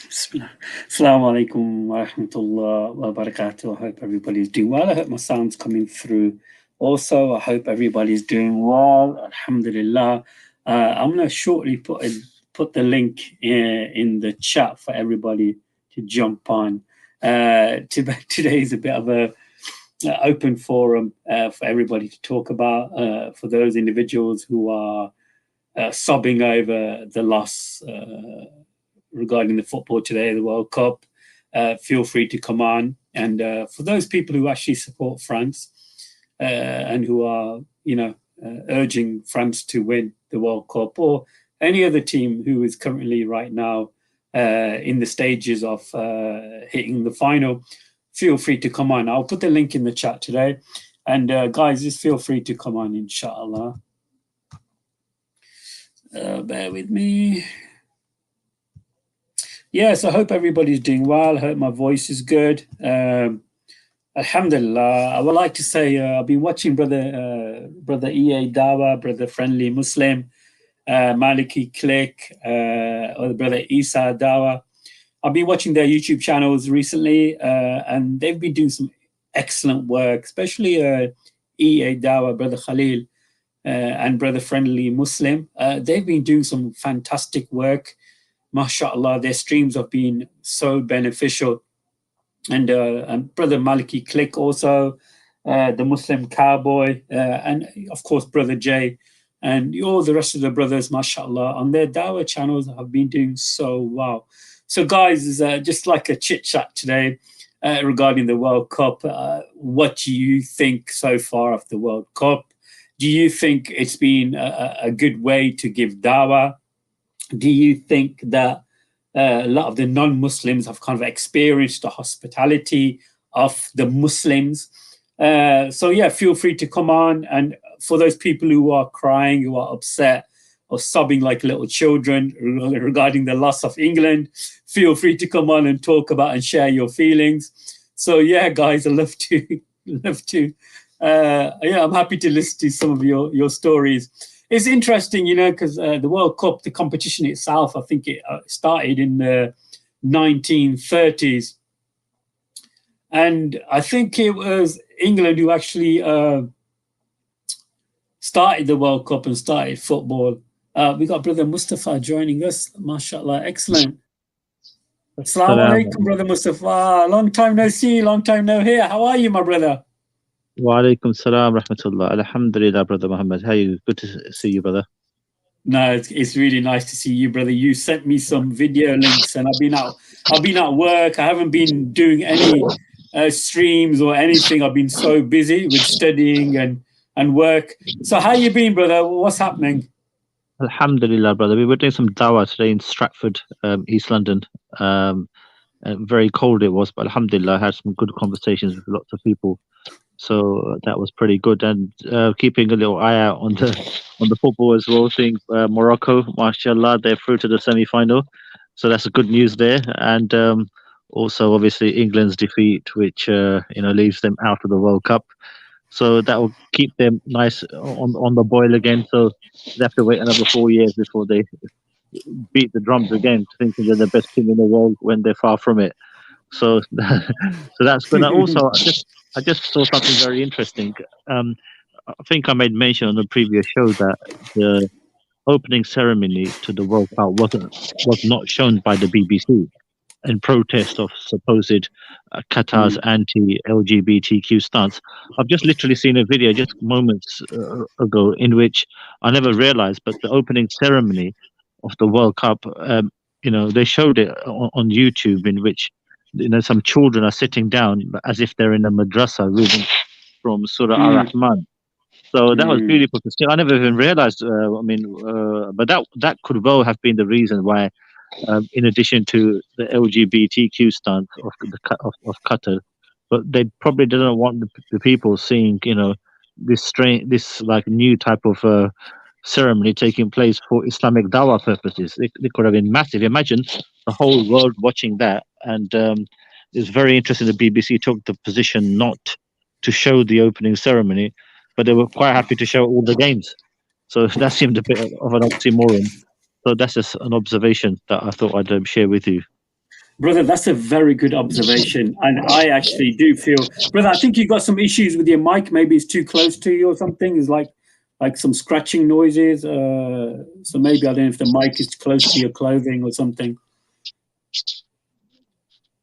Bismillah. Assalamu alaikum wa rahmatullah wa barakatuh. I hope everybody's doing well. I hope my sound's coming through. Also, I hope everybody's doing well. Alhamdulillah. I'm going to shortly put the link in the chat for everybody to jump on. Today is a bit of a open forum for everybody to talk about. For those individuals who are sobbing over the loss regarding the football today, the World Cup, feel free to come on. And for those people who actually support France and who are, urging France to win the World Cup, or any other team who is currently right now in the stages of hitting the final, feel free to come on. I'll put the link in the chat today. And guys, just feel free to come on, inshallah. Bear with me. Yes, I hope everybody's doing well. I hope my voice is good. Alhamdulillah. I would like to say I've been watching brother EA Dawa, brother Friendly Muslim, Maliki Click, or brother Isa Dawa. I've been watching their YouTube channels recently, and they've been doing some excellent work, especially EA Dawa, brother Khalil, and brother Friendly Muslim. They've been doing some fantastic work. MashaAllah, their streams have been so beneficial. And brother Maliki Click also, the Muslim Cowboy, and of course brother Jay, and all the rest of the brothers, MashaAllah, on their Dawah channels have been doing so well. So guys, is just like a chit chat today regarding the World Cup. What do you think so far of the World Cup? Do you think it's been a good way to give Dawah? Do you think that a lot of the non-Muslims have kind of experienced the hospitality of the Muslims? So yeah, feel free to come on. And for those people who are crying, who are upset or sobbing like little children regarding the loss of England, feel free to come on and talk about and share your feelings. So yeah, guys, I love to, I'm happy to listen to some of your stories. It's interesting, because the World Cup, the competition itself, I think it started in the 1930s. And I think it was England who actually started the World Cup and started football. We got brother Mustafa joining us. MashaAllah, excellent. Assalamu alaikum, brother Mustafa. Long time no see, long time no hear. How are you, my brother? Wa alaikum salam rahmatullah. Alhamdulillah, brother Mohammed. How are you? Good to see you, brother. No, it's really nice to see you, brother. You sent me some video links, and I've been at work. I haven't been doing any streams or anything. I've been so busy with studying and work. So how you been, brother? What's happening? Alhamdulillah, brother. We were doing some dawah today in Stratford, East London. Very cold it was, but alhamdulillah, I had some good conversations with lots of people. So that was pretty good, and keeping a little eye out on the football as well. Seeing Morocco, mashallah, they're through to the semi-final, so that's good news there. And also, obviously, England's defeat, which leaves them out of the World Cup. So that will keep them nice on the boil again. So they have to wait another 4 years before they beat the drums again, thinking they're the best team in the world when they're far from it. So that's good. And also, I just saw something very interesting. I think I made mention on the previous show that the opening ceremony to the World Cup was not shown by the BBC in protest of supposed Qatar's anti-LGBTQ stance. I've just literally seen a video just moments ago in which I never realized, but the opening ceremony of the World Cup, they showed it on YouTube, in which some children are sitting down as if they're in a madrasa reading from Surah Ar-Rahman. So that was beautiful to see. I never even realized. But that could well have been the reason why, in addition to the LGBTQ stance of Qatar, but they probably didn't want the people seeing, this like new type of ceremony taking place for Islamic dawah purposes. It could have been massive. Imagine the whole world watching that. And it's very interesting. The BBC took the position not to show the opening ceremony, but they were quite happy to show all the games. So that seemed a bit of an oxymoron. So that's just an observation that I thought I'd share with you. Brother, that's a very good observation. And I actually do feel, brother, I think you've got some issues with your mic. Maybe it's too close to you or something. It's like some scratching noises. So maybe, I don't know if the mic is close to your clothing or something.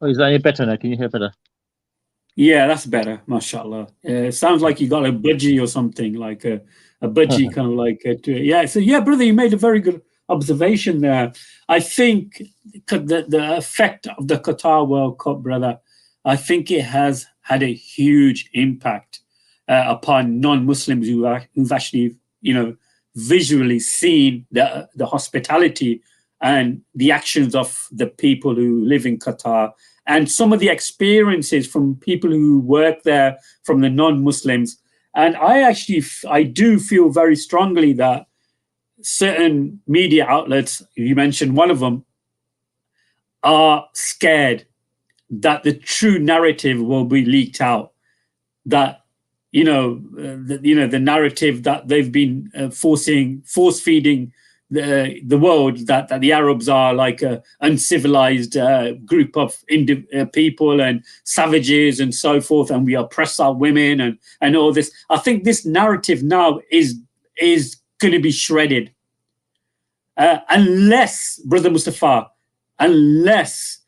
Oh, is that any better now? Can you hear better? Yeah, that's better. MashaAllah. It sounds like you got a budgie or something, like a budgie kind of like. Yeah, so yeah, brother, you made a very good observation there. I think the effect of the Qatar World Cup, brother, I think it has had a huge impact upon non-Muslims who've actually, visually seen the hospitality and the actions of the people who live in Qatar, and some of the experiences from people who work there, from the non-Muslims. And I do feel very strongly that certain media outlets, you mentioned one of them, are scared that the true narrative will be leaked out. That the narrative that they've been force feeding the world, that the Arabs are like a uncivilized group of people and savages and so forth, and we oppress our women and all this. I think this narrative now is going to be shredded. Unless, Brother Mustafa, unless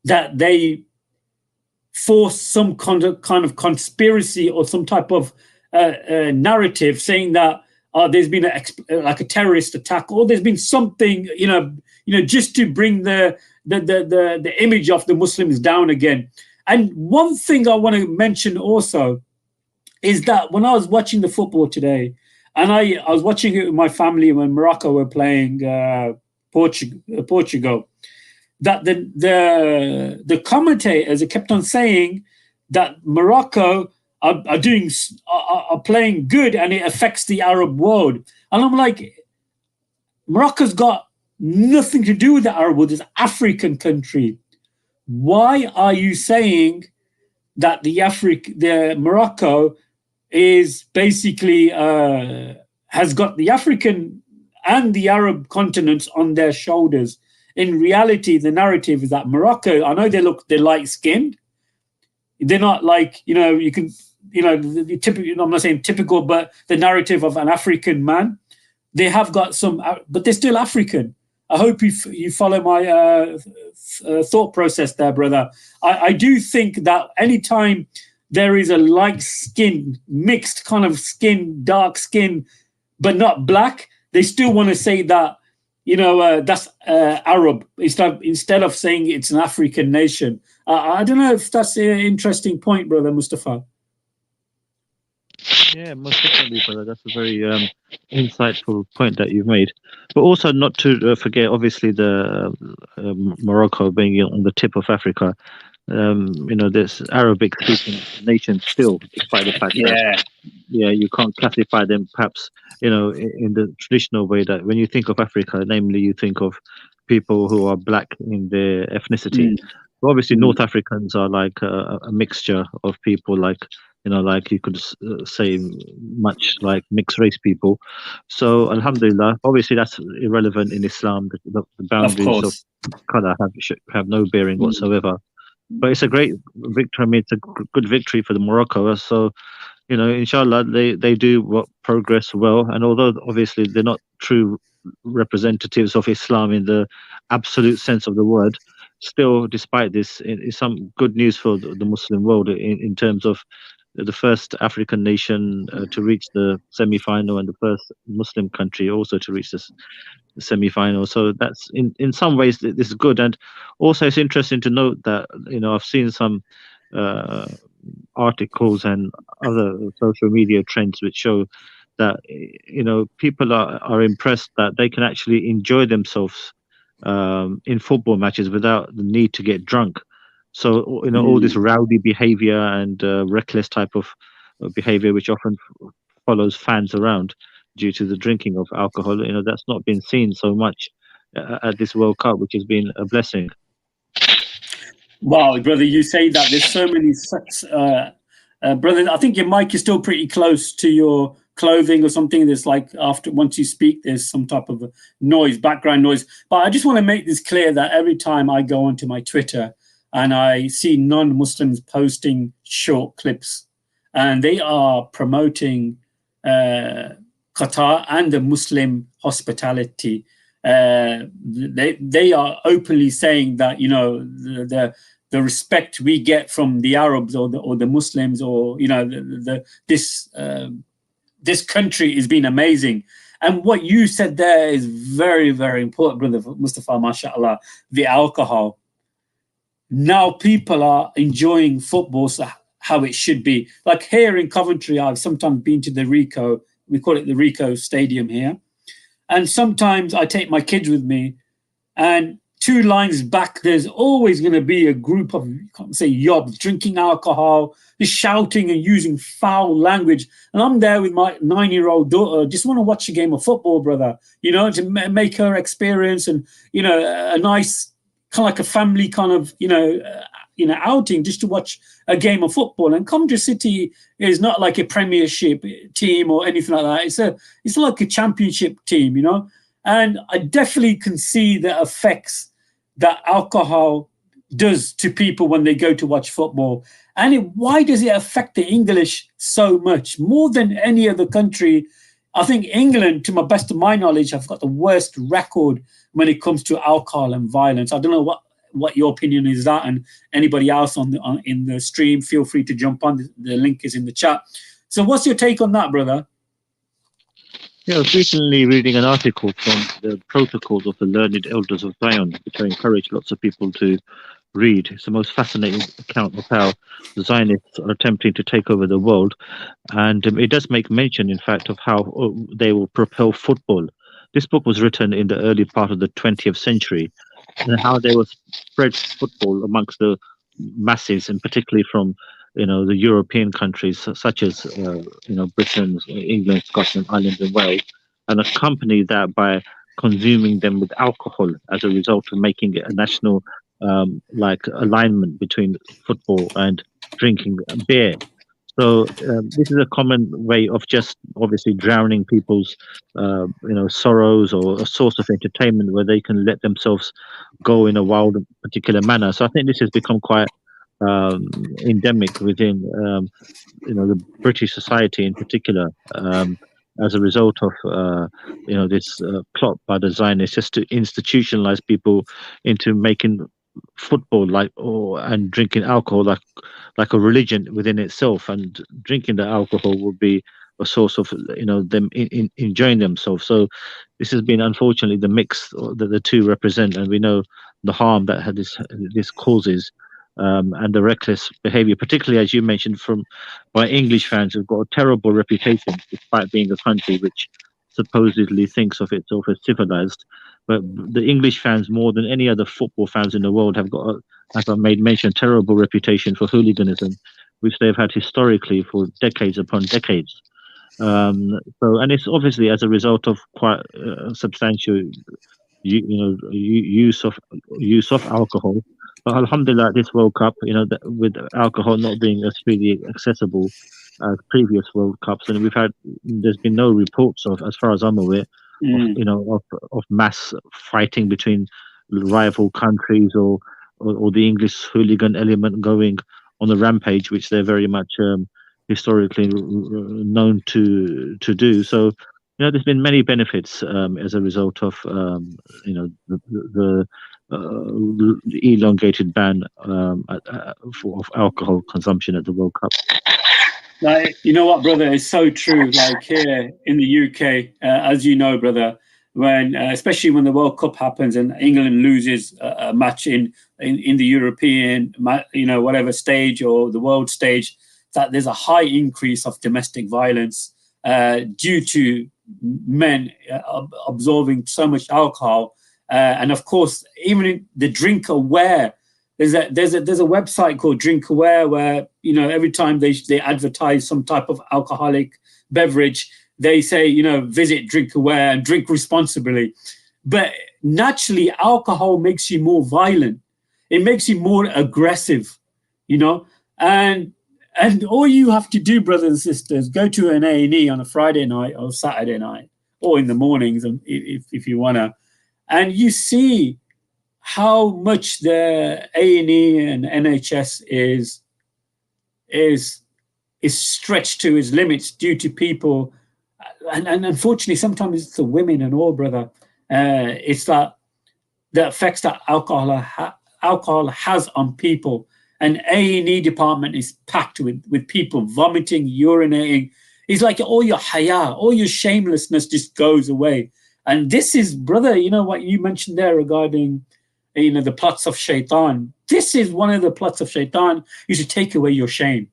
that they force some kind of conspiracy or some type of narrative saying that there's been a terrorist attack, or there's been something, just to bring the image of the Muslims down again. And one thing I want to mention also is that when I was watching the football today, and I was watching it with my family when Morocco were playing Portugal, that the commentators kept on saying that Morocco are playing good and it affects the Arab world. And I'm like, Morocco's got nothing to do with the Arab world. It's an African country. Why are you saying that the Morocco is basically has got the African and the Arab continents on their shoulders? In reality, the narrative is that Morocco, I know they're light-skinned. They're not like, the typical, I'm not saying typical, but the narrative of an African man. They have got some, but they're still African. I hope you follow my thought process there, brother. I do think that anytime there is a light skin, mixed kind of skin, dark skin, but not black, they still want to say that, that's Arab, instead of saying it's an African nation. I don't know if that's an interesting point, brother Mustafa. Yeah, most definitely, brother. That's a very insightful point that you've made. But also not to forget, obviously, the Morocco being on the tip of Africa. There's Arabic-speaking nations still, despite the fact that you can't classify them perhaps, in the traditional way that when you think of Africa, namely you think of people who are black in their ethnicity. But obviously, North Africans are like a mixture of people, like you could say much like mixed race people. So Alhamdulillah, obviously that's irrelevant in Islam. The boundaries of color have no bearing whatsoever. But it's a great victory. I mean, it's a good victory for the Morocco. So, inshallah, they do progress well. And although obviously they're not true representatives of Islam in the absolute sense of the word, still, despite this, it's some good news for the Muslim world in terms of the first African nation to reach the semi-final and the first Muslim country also to reach this semi-final. So that's in some ways this is good. And also it's interesting to note that I've seen some articles and other social media trends which show that people are impressed that they can actually enjoy themselves in football matches without the need to get drunk. So all this rowdy behavior and reckless type of behavior which often follows fans around due to the drinking of alcohol, that's not been seen so much at this World Cup, which has been a blessing. Wow, brother, you say that there's so many brother, I think your mic is still pretty close to your clothing or something. There's like once you speak, there's some type of noise, background noise. But I just want to make this clear that every time I go onto my Twitter, and I see non-Muslims posting short clips, and they are promoting Qatar and the Muslim hospitality. They are openly saying that, you know, the respect we get from the Arabs or the Muslims, or, you know, this country has been amazing. And what you said there is very, very important, brother Mustafa, mashallah, the alcohol. Now people are enjoying football how it should be. Like here in Coventry, I've sometimes been to the Rico, we call it the Rico Stadium here. And sometimes I take my kids with me, and 2 lines back, there's always going to be a group of, say, yobs drinking alcohol, just shouting and using foul language. And I'm there with my 9-year-old daughter, just want to watch a game of football, brother, you know, to make her experience, and, you know, a nice, kind of like a family kind of, outing, just to watch a game of football. And Coventry City is not like a Premiership team or anything like that. It's like a Championship team, you know. And I definitely can see the effects that alcohol does to people when they go to watch football. And why does it affect the English so much? More than any other country, I think England, to my best of my knowledge, have got the worst record when it comes to alcohol and violence. I don't know what your opinion is that, and anybody else in the stream, feel free to jump on. The link is in the chat. So what's your take on that, brother? Yeah, I was recently reading an article from the Protocols of the Learned Elders of Zion, which I encourage lots of people to read. It's the most fascinating account of how the Zionists are attempting to take over the world. And it does make mention, in fact, of how they will propel football. This book was written in the early part of the 20th century, and how they will spread football amongst the masses, and particularly from the European countries such as Britain, England, Scotland, Ireland, and Wales, and accompany that by consuming them with alcohol as a result of making it a national alignment between football and drinking beer. So this is a common way of just obviously drowning people's sorrows, or a source of entertainment where they can let themselves go in a wild particular manner. So I think this has become quite endemic within the British society in particular, as a result of this plot by the Zionists just to institutionalize people into making football and drinking alcohol like a religion within itself, and drinking the alcohol would be a source of them enjoying themselves. So this has been unfortunately the mix that the two represent, and we know the harm that this causes. And the reckless behavior, particularly as you mentioned, by English fans who've got a terrible reputation, despite being a country which supposedly thinks of itself as civilized. But the English fans, more than any other football fans in the world, have got, as I made mention, terrible reputation for hooliganism, which they've had historically for decades upon decades. And it's obviously as a result of quite substantial, use of alcohol. But alhamdulillah, this World Cup, with alcohol not being as freely accessible as previous World Cups, and there's been no reports of, as far as I'm aware, of mass fighting between rival countries, or the English hooligan element going on a rampage, which they're very much historically known to do. So, there's been many benefits as a result of the elongated ban of alcohol consumption at the World Cup. Like, you know what, brother, it's so true. Like here in the UK, as you know, brother, when especially when the World Cup happens and England loses a match in the European, whatever stage or the world stage, that there's a high increase of domestic violence due to men absorbing so much alcohol. And of course, even in the Drink Aware, there's a website called Drink Aware where every time they advertise some type of alcoholic beverage, they say visit Drink Aware and drink responsibly. But naturally, alcohol makes you more violent. It makes you more aggressive, and all you have to do, brothers and sisters, go to an A&E on a Friday night or Saturday night, or in the mornings if you wanna. And you see how much the A&E and NHS is stretched to its limits due to people, and unfortunately sometimes it's the women and all, brother. It's that the effects that alcohol has on people. And A&E department is packed with people vomiting, urinating. It's like all your haya, all your shamelessness just goes away. And this is, brother, you know what you mentioned there regarding, you know, the plots of shaitan. This is one of the plots of shaitan. You should take away your shame.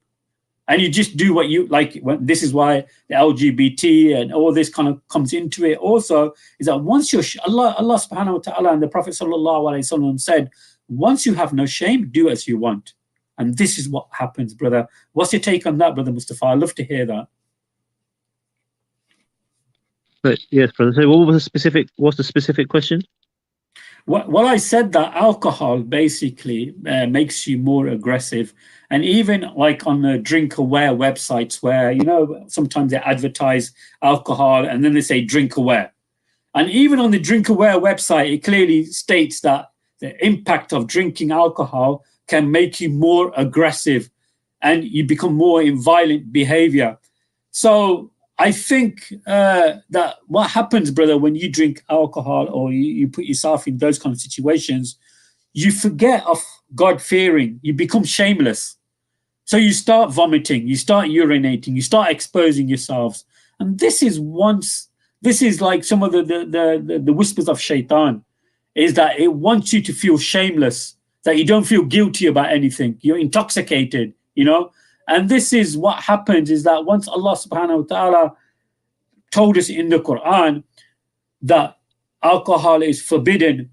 And you just do what you like. This is why the LGBT and all this kind of comes into it. Also, is that once you're Allah subhanahu wa ta'ala and the Prophet sallallahu alaihi wasallam said, once you have no shame, do as you want. And this is what happens, brother. What's your take on that, brother Mustafa? I'd love to hear that. But yes, brother. So what's the specific question? Well, I said that alcohol basically makes you more aggressive. And even like on the drink aware websites where, you know, sometimes they advertise alcohol and then they say drink aware. And even on the drink aware website, it clearly states that the impact of drinking alcohol can make you more aggressive and you become more in violent behavior. So I think that what happens, brother, when you drink alcohol or you put yourself in those kind of situations, you forget of God-fearing. You become shameless. So you start vomiting, you start urinating, you start exposing yourselves. And this is like some of the whispers of shaitan, is that it wants you to feel shameless, that you don't feel guilty about anything. You're intoxicated, you know? And this is what happens, is that once Allah subhanahu wa ta'ala told us in the Quran that alcohol is forbidden,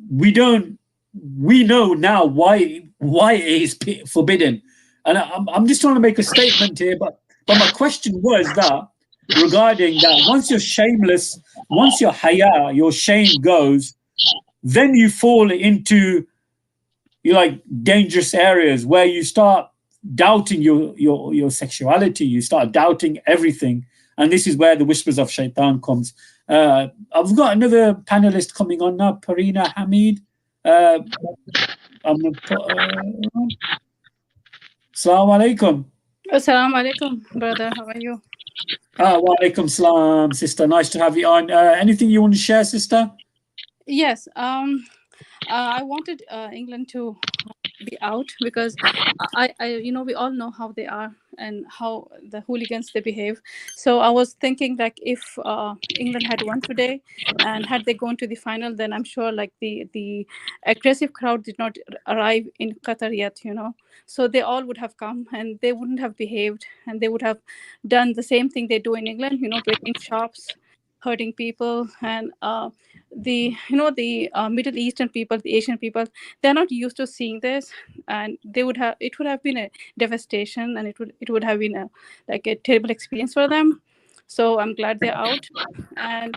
we know now why it is forbidden. And I'm just trying to make a statement here, but my question was that regarding that once you're shameless, once your haya, your shame goes, then you fall into like dangerous areas where you start doubting your sexuality, you start doubting everything. And this is where the whispers of shaitan comes. I've got another panelist coming on now, Parina Hamid. I'm going to put... Assalamu alaikum. Assalamu alaikum, brother. How are you? Wa alaikum salam, sister. Nice to have you on. Anything you want to share, sister? Yes. I wanted England to be out because we all know how they are and how the hooligans they behave. So I was thinking like if England had won today and had they gone to the final, then I'm sure like the aggressive crowd did not arrive in Qatar yet, you know. So they all would have come and they wouldn't have behaved and they would have done the same thing they do in England, you know, breaking shops, hurting people. And the Middle Eastern people, the Asian people, they're not used to seeing this, and it would have been a devastation, and it would have been a terrible experience for them. So I'm glad they're out. And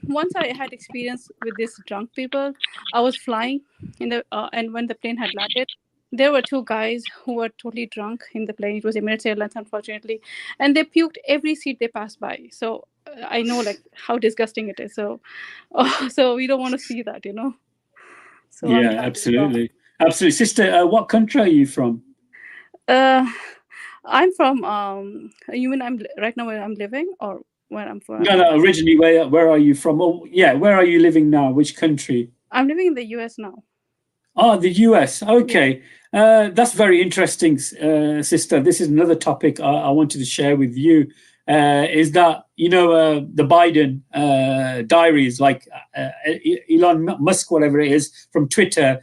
once I had experience with these drunk people. I was flying and when the plane had landed, there were two guys who were totally drunk in the plane. It was Emirates Airlines, unfortunately, and they puked every seat they passed by. So I know like how disgusting it is. So, so we don't want to see that, you know. So yeah, absolutely, sister. What country are you from? I'm from. You mean I'm right now where I'm living, or where I'm from? No. Originally, where are you from? Oh, yeah, where are you living now? Which country? I'm living in the US now. Oh, the US. Okay. That's very interesting, sister. This is another topic I wanted to share with you. Is that, you know, the Biden diaries, like Elon Musk, whatever it is, from Twitter.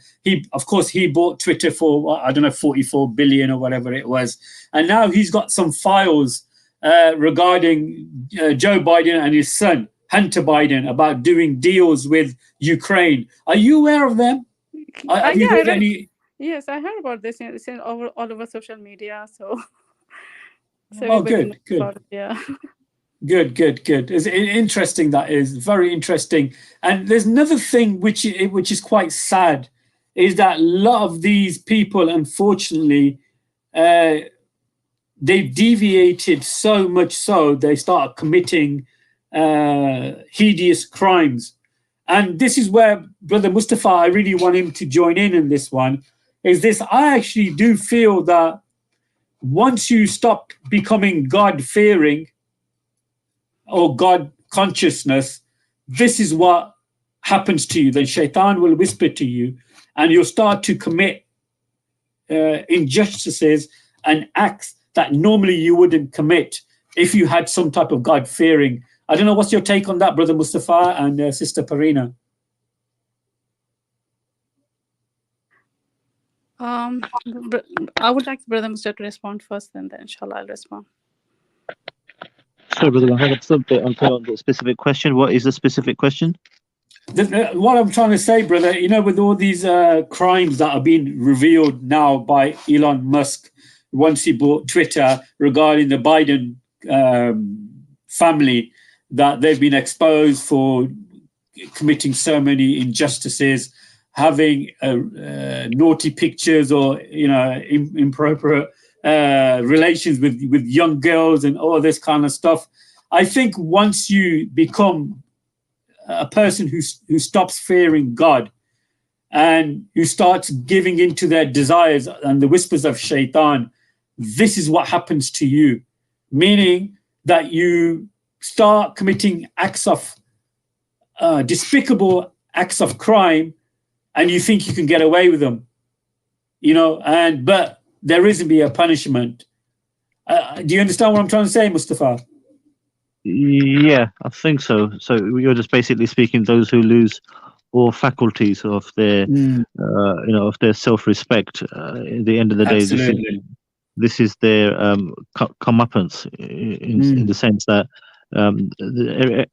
Of course, he bought Twitter for, I don't know, 44 billion or whatever it was. And now he's got some files regarding Joe Biden and his son, Hunter Biden, about doing deals with Ukraine. Are you aware of them? Have you heard any? Yes, I heard about this. It's all over social media. So oh, good. Yeah. Good. It's interesting. That is very interesting. And there's another thing which is quite sad, is that a lot of these people, unfortunately, they've deviated so much so they start committing hideous crimes. And this is where Brother Mustafa, I really want him to join in this one, is this: I actually do feel that once you stop becoming God fearing or God consciousness, this is what happens to you. Then Shaitan will whisper to you, and you'll start to commit injustices and acts that normally you wouldn't commit if you had some type of God fearing. I don't know, what's your take on that, Brother Mustafa and Sister Parina? I would like Brother Mustafa to respond first, and then inshallah I'll respond. Sorry, Brother Mohammed, it's a bit unclear on the specific question. What is the specific question? What I'm trying to say, brother, with all these crimes that are being revealed now by Elon Musk once he bought Twitter regarding the Biden family, that they've been exposed for committing so many injustices, having naughty pictures or improper relations with young girls and all this kind of stuff. I think once you become a person who stops fearing God and who starts giving into their desires and the whispers of Shaitan, this is what happens to you. Meaning that you start committing acts of despicable acts of crime, and you think you can get away with them, but there isn't be a punishment. Do you understand what I'm trying to say, Mustafa? Yeah, I think so. So you're just basically speaking those who lose all faculties of their, of their self-respect. At the end of the day, this is their comeuppance in the sense that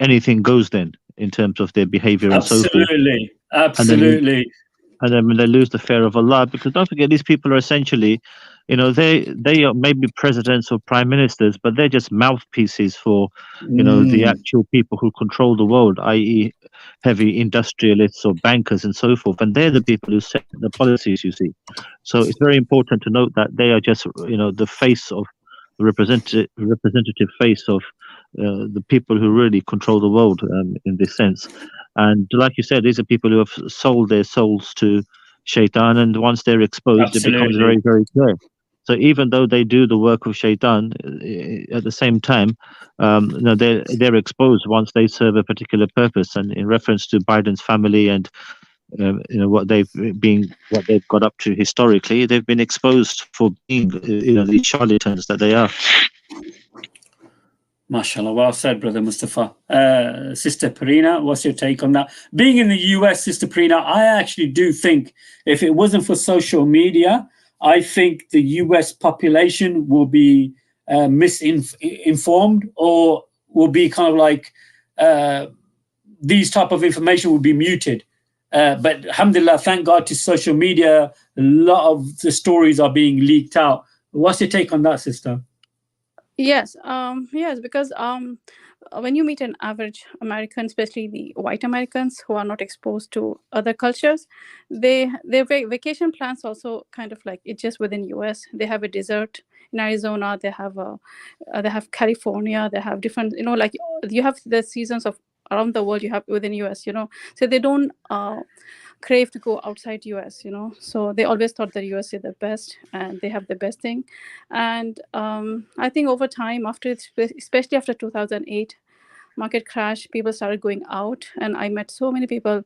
anything goes then in terms of their behavior and so forth. Absolutely. And then when they lose the fear of Allah, because don't forget, these people are essentially, they are maybe presidents or prime ministers, but they're just mouthpieces for, the actual people who control the world, i.e., heavy industrialists or bankers and so forth. And they're the people who set the policies, you see. So it's very important to note that they are just, the face of the representative face of the people who really control the world in this sense. And like you said, these are people who have sold their souls to Shaitan, and once they're exposed, it becomes very, very clear. So even though they do the work of Shaitan, at the same time, they're exposed once they serve a particular purpose. And in reference to Biden's family and what they've got up to historically, they've been exposed for being these charlatans that they are. MashaAllah, well said, Brother Mustafa. Sister Parina, what's your take on that? Being in the US, Sister Parina, I actually do think if it wasn't for social media, I think the US population will be misinformed, or will be kind of like these type of information will be muted. But alhamdulillah, thank God to social media, a lot of the stories are being leaked out. What's your take on that, Sister? Yes, because when you meet an average American, especially the white Americans who are not exposed to other cultures, their vacation plans also kind of like it's just within US. They have a desert in Arizona. They have California. They have different, like you have the seasons of around the world. You have within US, so they don't crave to go outside US, so they always thought that US is the best and they have the best thing. And I think over time, especially after 2008 market crash, people started going out, and I met so many people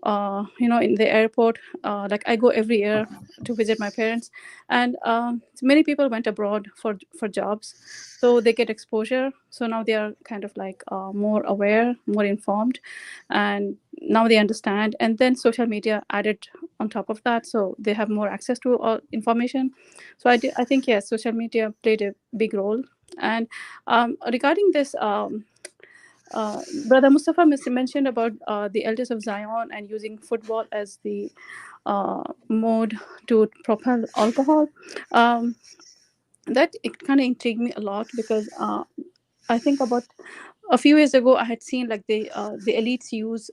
in the airport. Like I go every year to visit my parents, and many people went abroad for jobs, so they get exposure. So now they are kind of like more aware, more informed, and now they understand. And then social media added on top of that, so they have more access to all information. So I think yes, social media played a big role. And regarding this, Brother Mustafa mentioned about the Elders of Zion and using football as the mode to propel alcohol. That it kind of intrigued me a lot, because I think about a few years ago I had seen like the elites use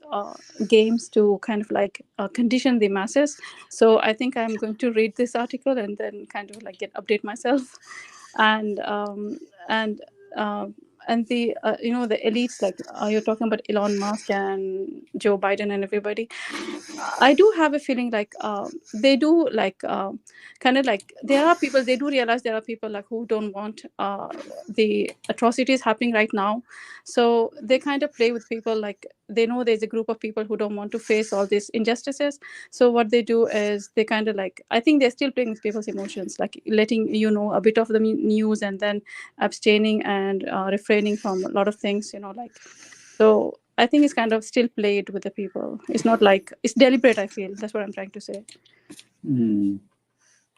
games to kind of like condition the masses. So I think I'm going to read this article and then kind of like update myself. And and the the elites, like you're talking about Elon Musk and Joe Biden and everybody. I do have a feeling like they do like kind of like there are people, they do realize there are people like who don't want the atrocities happening right now. So they kind of play with people, like they know there's a group of people who don't want to face all these injustices. So what they do is they kind of like, I think they're still playing with people's emotions, like letting a bit of the news and then abstaining and refraining from a lot of things, like. So I think it's kind of still played with the people. It's not like it's deliberate, I feel. That's what I'm trying to say.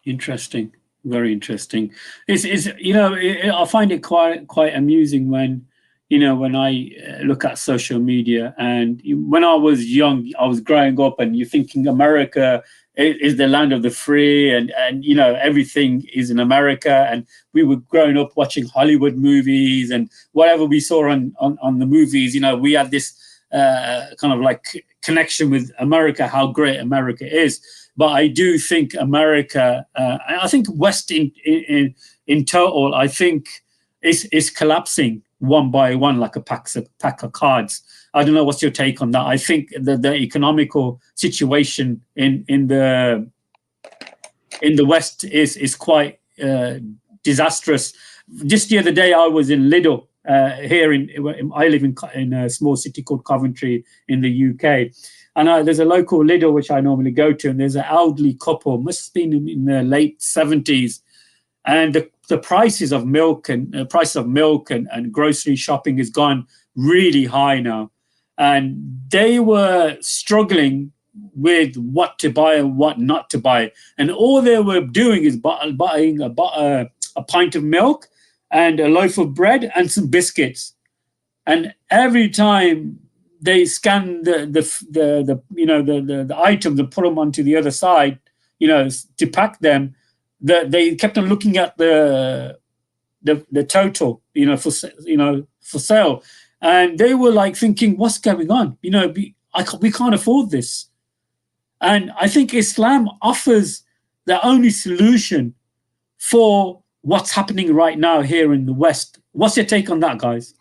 Interesting, very interesting. It's I find it quite amusing when when I look at social media, and when I was young, I was growing up, and you're thinking America is the land of the free, and everything is in America, and we were growing up watching Hollywood movies and whatever we saw on the movies. We had this kind of like connection with America, how great America is. But I do think America, I think West in total, I think is collapsing one by one like a pack of cards. I don't know what's your take on that. I think the economical situation in the West is quite disastrous. Just the other day, I was in Lidl here I live in a small city called Coventry in the UK. And there's a local Lidl which I normally go to, and there's an elderly couple, must have been in their late 70s, and the prices of milk and grocery shopping has gone really high now, and they were struggling with what to buy and what not to buy, and all they were doing is buying a pint of milk and a loaf of bread and some biscuits, and every time they scan the items and put them onto the other side, to pack them. They kept on looking at the total, for sale, and they were like thinking, "What's going on? We can't afford this." And I think Islam offers the only solution for what's happening right now here in the West. What's your take on that, guys?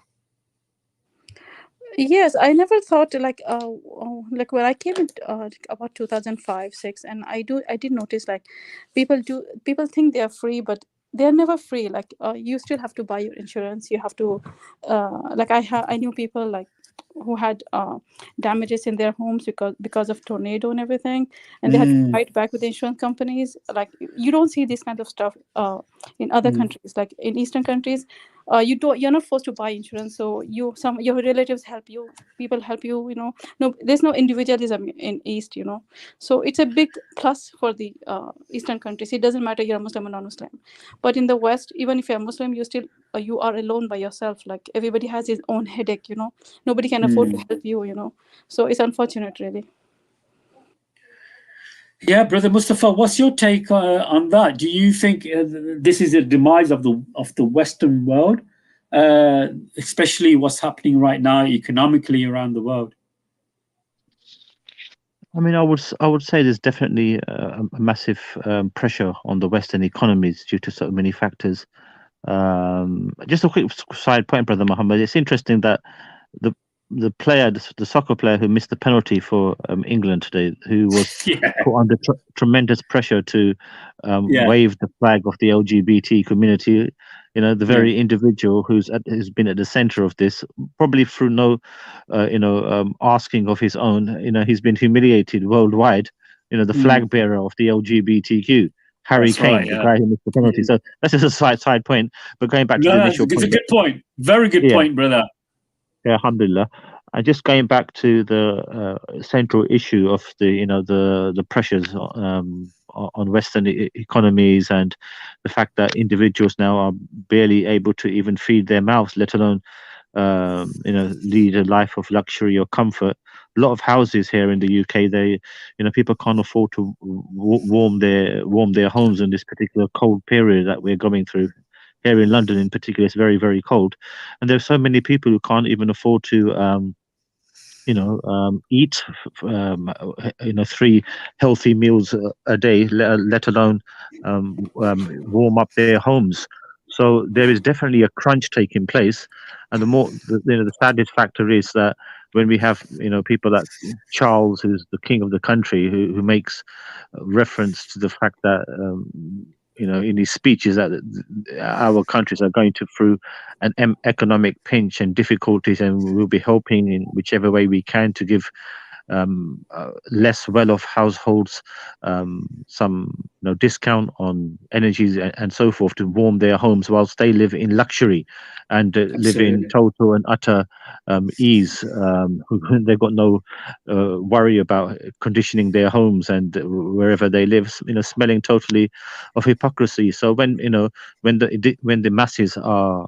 Yes, I never thought like when I came in about 2005-6, and I did notice like people think they are free, but they're never free. Like you still have to buy your insurance. You have to like I knew people like who had damages in their homes because of tornado and everything, and they had to fight back with the insurance companies. Like you don't see this kind of stuff in other countries, like in Eastern countries. You're not forced to buy insurance, so your relatives help you, people help you. No, there's no individualism in East. So it's a big plus for the Eastern countries. It doesn't matter you're a Muslim or non-Muslim. But in the West, even if you're Muslim, you are alone by yourself. Like everybody has his own headache. Nobody can afford to help you. So it's unfortunate, really. Yeah, Brother Mustafa, what's your take on that? Do you think this is a demise of the Western world, especially what's happening right now economically around the world? I mean, I would say there's definitely a massive pressure on the Western economies due to so many factors. Just a quick side point, Brother Mohammed. It's interesting that the soccer player who missed the penalty for England today, who was put under tremendous pressure to wave the flag of the LGBT community, the very individual who's been at the center of this, probably through no, asking of his own. He's been humiliated worldwide. The flag bearer of the LGBTQ. Harry Kane, the guy who missed the penalty. So that's just a side point. But going back to the initial point. It's a good point. Very good point, brother. Yeah, alhamdulillah. And just going back to the central issue of the pressures on Western economies, and the fact that individuals now are barely able to even feed their mouths, let alone lead a life of luxury or comfort. A lot of houses here in the UK, people can't afford to warm their homes in this particular cold period that we're going through. Here in London, in particular, it's very, very cold, and there's so many people who can't even afford to, eat, 3 healthy meals a day, let alone warm up their homes. So there is definitely a crunch taking place, and the saddest factor is that when we have people that Charles, who's the king of the country, who makes reference to the fact that in his speeches that our countries are going through an economic pinch and difficulties, and we'll be helping in whichever way we can to give less well-off households some discount on energies and so forth to warm their homes whilst they live in luxury and live in Absolutely. total and utter ease. They've got no worry about conditioning their homes and wherever they live, smelling totally of hypocrisy. So when the masses are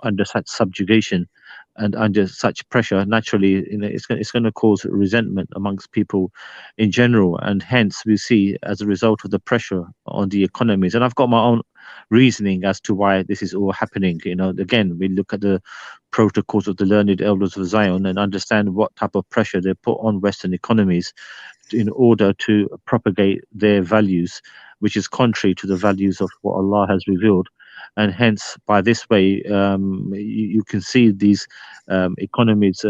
under such subjugation and under such pressure, naturally, it's going to cause resentment amongst people in general, and hence we see, as a result of the pressure on the economies. And I've got my own reasoning as to why this is all happening. Again, we look at the protocols of the learned elders of Zion and understand what type of pressure they put on Western economies in order to propagate their values, which is contrary to the values of what Allah has revealed. And hence, by this way, you can see these economies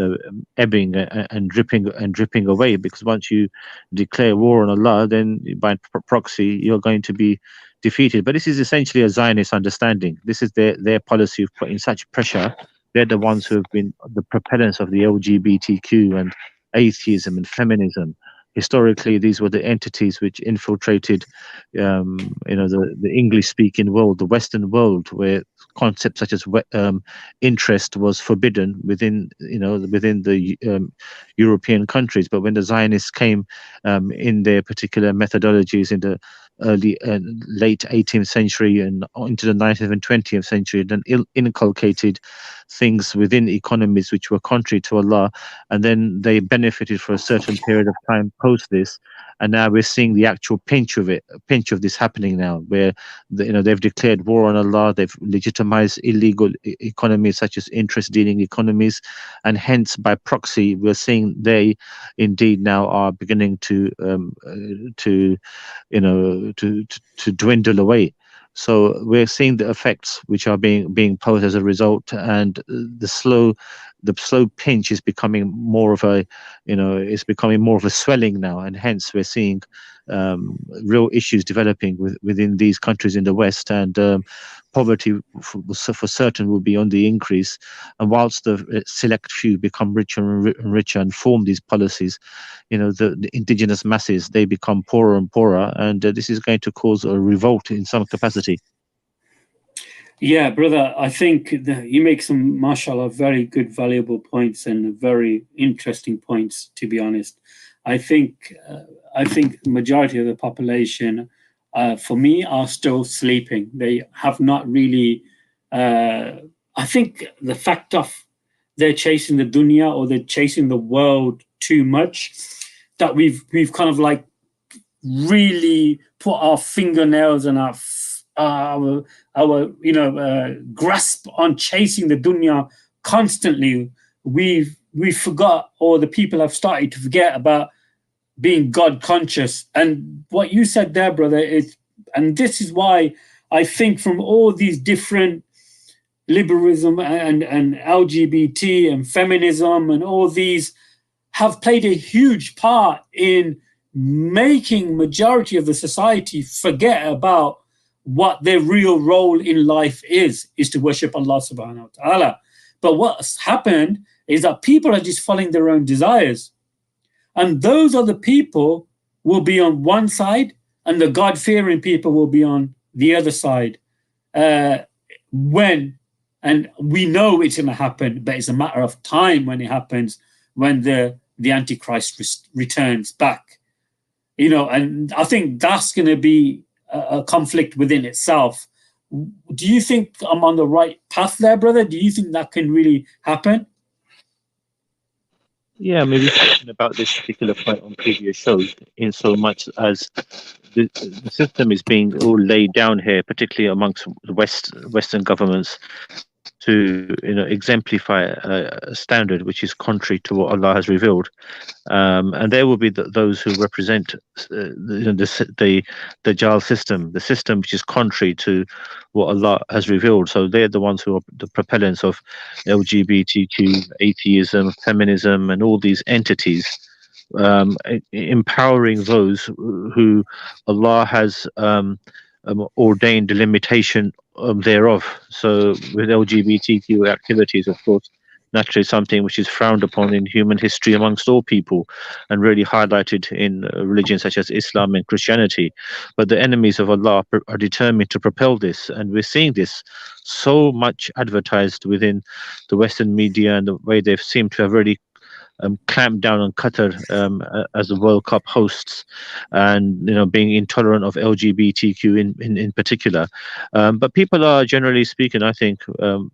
ebbing and dripping away. Because once you declare war on Allah, then by proxy you're going to be defeated. But this is essentially a Zionist understanding. This is their policy of putting such pressure. They're the ones who have been the propellants of the LGBTQ and atheism and feminism. Historically, these were the entities which infiltrated, the English-speaking world, the Western world, where concepts such as interest was forbidden within the European countries. But when the Zionists came in their particular methodologies in the late 18th century and into the 19th and 20th century, then inculcated things within economies which were contrary to Allah, and then they benefited for a certain period of time post this, and now we're seeing the actual pinch of this happening now, where they've declared war on Allah, they've legitimized illegal economies such as interest dealing economies, and hence by proxy we're seeing they indeed now are beginning to dwindle away. So we're seeing the effects which are being posed as a result, and the slow pinch is becoming more of a swelling now, and hence we're seeing real issues developing within these countries in the West, and poverty for certain will be on the increase. And whilst the select few become richer and richer and form these policies, the indigenous masses, they become poorer and poorer, and this is going to cause a revolt in some capacity. Yeah, brother, I think you make some, mashallah, very good, valuable points and very interesting points, to be honest. I think the majority of the population, for me, are still sleeping. They have not really, I think the fact of they're chasing the dunya, or they're chasing the world too much, that we've kind of like really put our fingernails and our grasp on chasing the dunya constantly. We forgot, or the people have started to forget about being God conscious. And what you said there, brother, and this is why I think from all these different liberalism and LGBT and feminism and all these have played a huge part in making majority of the society forget about what their real role in life is to worship Allah subhanahu wa ta'ala. But what's happened is that people are just following their own desires. And those other people will be on one side, and the God-fearing people will be on the other side. And we know it's going to happen, but it's a matter of time when it happens, when the Antichrist returns back. And I think that's going to be a conflict within itself. Do you think I'm on the right path there, brother? Do you think that can really happen? Yeah, maybe talking about this particular point on previous shows, in so much as the system is being all laid down here, particularly amongst Western governments, to exemplify a standard which is contrary to what Allah has revealed. And there will be those who represent the Dajjal system, the system which is contrary to what Allah has revealed. So they're the ones who are the propellants of LGBTQ, atheism, feminism, and all these entities, empowering those who Allah has ordained the limitation thereof. So with LGBTQ activities, of course, naturally something which is frowned upon in human history amongst all people, and really highlighted in religions such as Islam and Christianity. But the enemies of Allah are determined to propel this, and we're seeing this so much advertised within the Western media, and the way they've seemed to have really clamped down on Qatar as the World Cup hosts, and being intolerant of LGBTQ in particular. But people are, generally speaking, I think,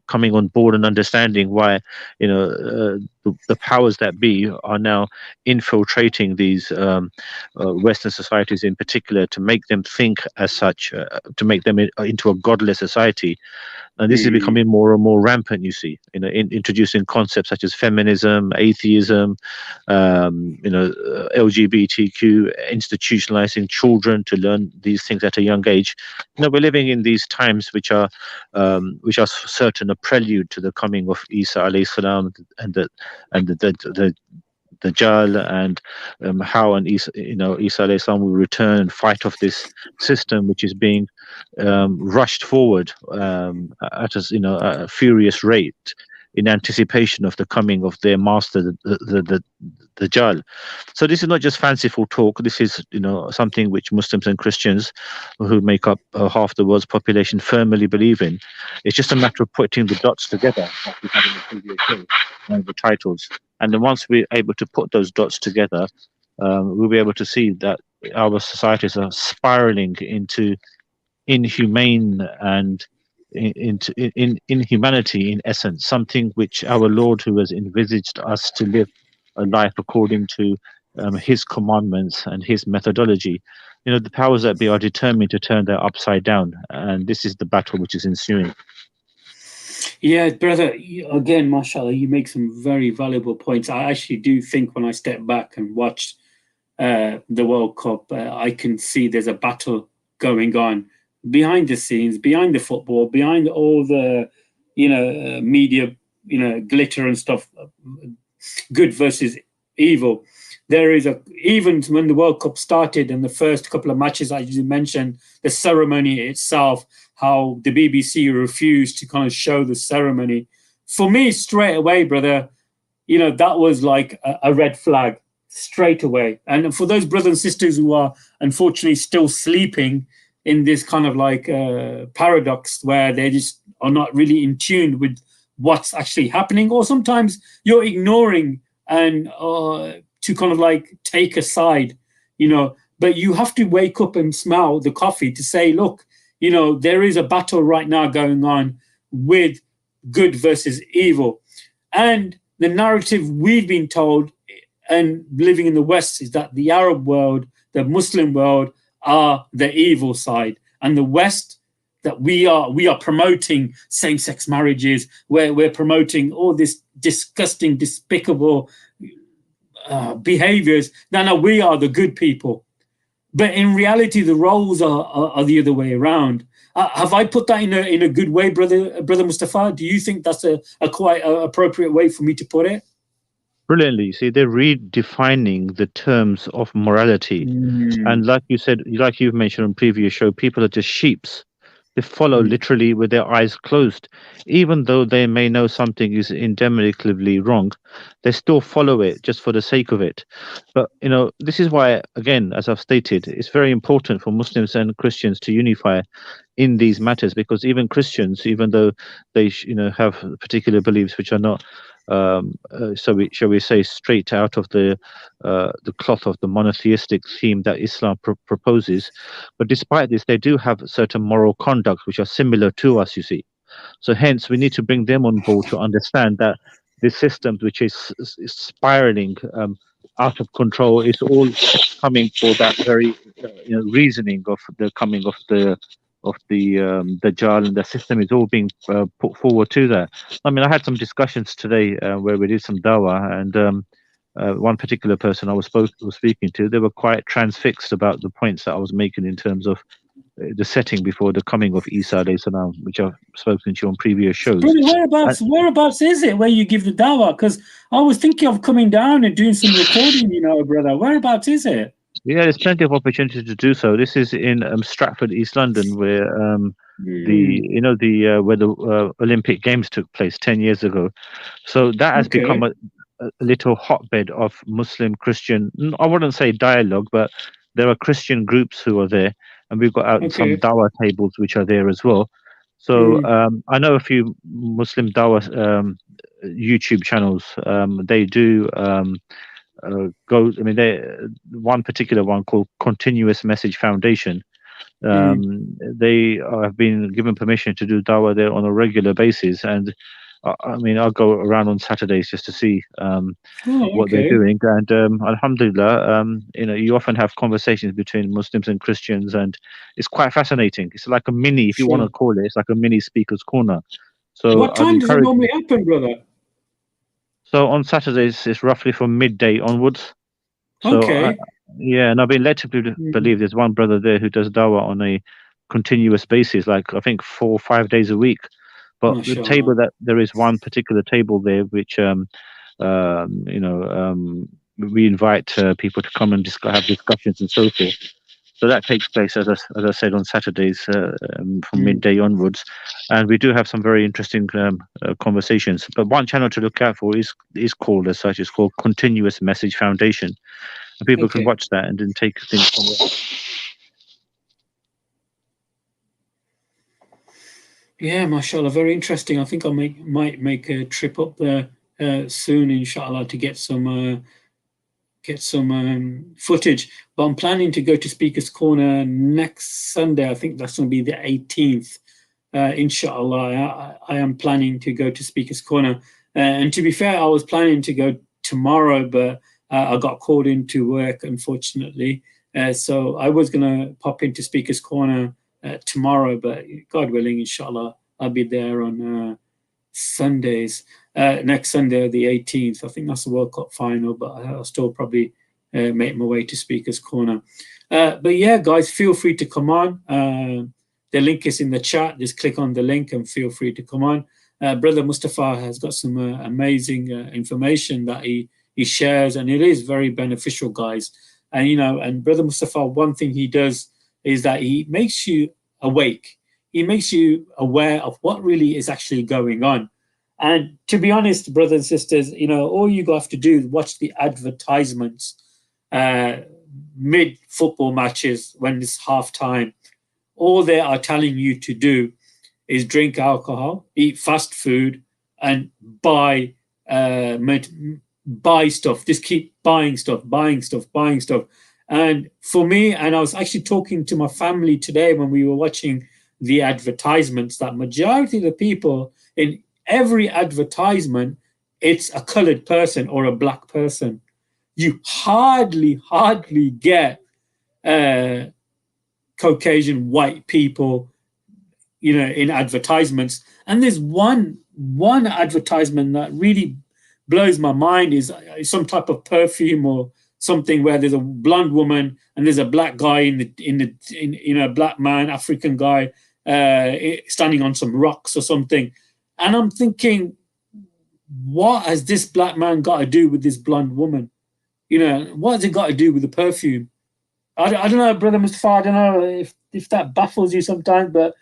coming on board and understanding why the powers that be are now infiltrating these Western societies in particular, to make them think as such, to make them into a godless society. And this is becoming more and more rampant, you see, introducing concepts such as feminism, atheism, LGBTQ, institutionalizing children to learn these things at a young age. We're living in these times which are certain a prelude to the coming of Isa alayhi salam, and the Dajjal, and how Isa alayhi salam will return and fight off this system which is being rushed forward at a furious rate, in anticipation of the coming of their master, the Dajjal. So this is not just fanciful talk. This is something which Muslims and Christians, who make up half the world's population, firmly believe in. It's just a matter of putting the dots together, like we had in the previous show, the titles. And then once we're able to put those dots together, we'll be able to see that our societies are spiraling into inhumane and into inhumanity, in essence, something which our Lord, who has envisaged us to live a life according to his commandments and his methodology, the powers that be are determined to turn that upside down, and this is the battle which is ensuing. Yeah, brother, again, mashallah, you make some very valuable points. I actually do think, when I step back and watch the World Cup, I can see there's a battle going on behind the scenes, behind the football, behind all the media glitter and stuff, good versus evil. There is even when the World Cup started, and the first couple of matches, as you mentioned, the ceremony itself, how the BBC refused to kind of show the ceremony. For me, straight away, brother, that was like a red flag straight away. And for those brothers and sisters who are unfortunately still sleeping in this kind of like paradox, where they just are not really in tune with what's actually happening, or sometimes you're ignoring and to kind of like take a side, but you have to wake up and smell the coffee to say, look, there is a battle right now going on with good versus evil. And the narrative we've been told, and living in the West, is that the Arab world, the Muslim world, are the evil side, and the West, that we are promoting same-sex marriages, where we're promoting all this disgusting, despicable behaviors. No, we are the good people. But in reality, the roles are the other way around. Have I put that in a good way, brother Mustafa? Do you think that's a quite appropriate way for me to put it? Brilliantly. See, they're redefining the terms of morality. And like you said, like you've mentioned on previous show, people are just sheeps. They follow literally with their eyes closed. Even though they may know something is indemnitably wrong, they still follow it just for the sake of it. But, this is why, again, as I've stated, it's very important for Muslims and Christians to unify in these matters, because even Christians, even though they have particular beliefs which are not shall we say, straight out of the cloth of the monotheistic theme that Islam proposes, but despite this, they do have certain moral conduct which are similar to us, you see. So hence, we need to bring them on board to understand that this system, which is spiraling out of control, is all coming for that very reasoning of the coming of the Dajjal, and the system is all being put forward to that. I mean, I had some discussions today where we did some dawah, and one particular person I was speaking to, they were quite transfixed about the points that I was making in terms of the setting before the coming of Isa alayhi salam, which I've spoken to you on previous shows. Brother, And, whereabouts is it where you give the dawah? Because I was thinking of coming down and doing some recording, brother. Whereabouts is it? yeah, there's plenty of opportunity to do so. This is in Stratford, East London, where where the Olympic Games took place 10 years ago. So that has become a little hotbed of Muslim Christian. I wouldn't say dialogue, but there are Christian groups who are there, and we've got out some dawah tables which are there as well. So I know a few Muslim dawah YouTube channels. They do. One particular one called Continuous Message Foundation. They have been given permission to do dawah there on a regular basis, and I'll go around on Saturdays just to see what they're doing. And alhamdulillah, you often have conversations between Muslims and Christians, and it's quite fascinating. It's like a mini, if you want to call it, it's like a mini speaker's corner. So what time does it normally happen, brother? So on Saturdays, it's roughly from midday onwards. So and I've been led to believe there's one brother there who does dawah on a continuous basis, like I think 4 or 5 days a week. But the table there is one particular table there which we invite people to come and have discussions and so forth. So that takes place, as I said, on Saturdays from midday onwards, and we do have some very interesting conversations. But one channel to look out for is called as such. It's called Continuous Message Foundation, and people can watch that and then take things from there. Yeah, mashallah, very interesting. I think I might make a trip up there soon, inshallah, to get some footage. But I'm planning to go to Speaker's Corner next Sunday. I think that's going to be the 18th. Inshallah, I am planning to go to Speaker's Corner. And to be fair, I was planning to go tomorrow, but I got called into work, unfortunately. So I was going to pop into Speaker's Corner tomorrow, but God willing, inshallah, I'll be there on Sundays. Next Sunday, the 18th. I think that's the World Cup final, but I'll still probably make my way to Speaker's Corner. But yeah, guys, feel free to come on. The link is in the chat. Just click on the link and feel free to come on. Brother Mustafa has got some amazing information that he shares, and it is very beneficial, guys. And Brother Mustafa, one thing he does is that he makes you awake. He makes you aware of what really is actually going on. And to be honest, brothers and sisters, all you have to do is watch the advertisements mid-football matches when it's half-time. All they are telling you to do is drink alcohol, eat fast food, and buy stuff. Just keep buying stuff. And for me, and I was actually talking to my family today when we were watching the advertisements, that majority of the people in every advertisement, it's a colored person or a black person. You hardly get Caucasian white people, in advertisements. And there's one advertisement that really blows my mind is some type of perfume or something where there's a blonde woman and there's a black guy in a black man, African guy, standing on some rocks or something. And I'm thinking, what has this black man got to do with this blonde woman? What has it got to do with the perfume? I don't know, Brother Mustafa, I don't know if that baffles you sometimes, but,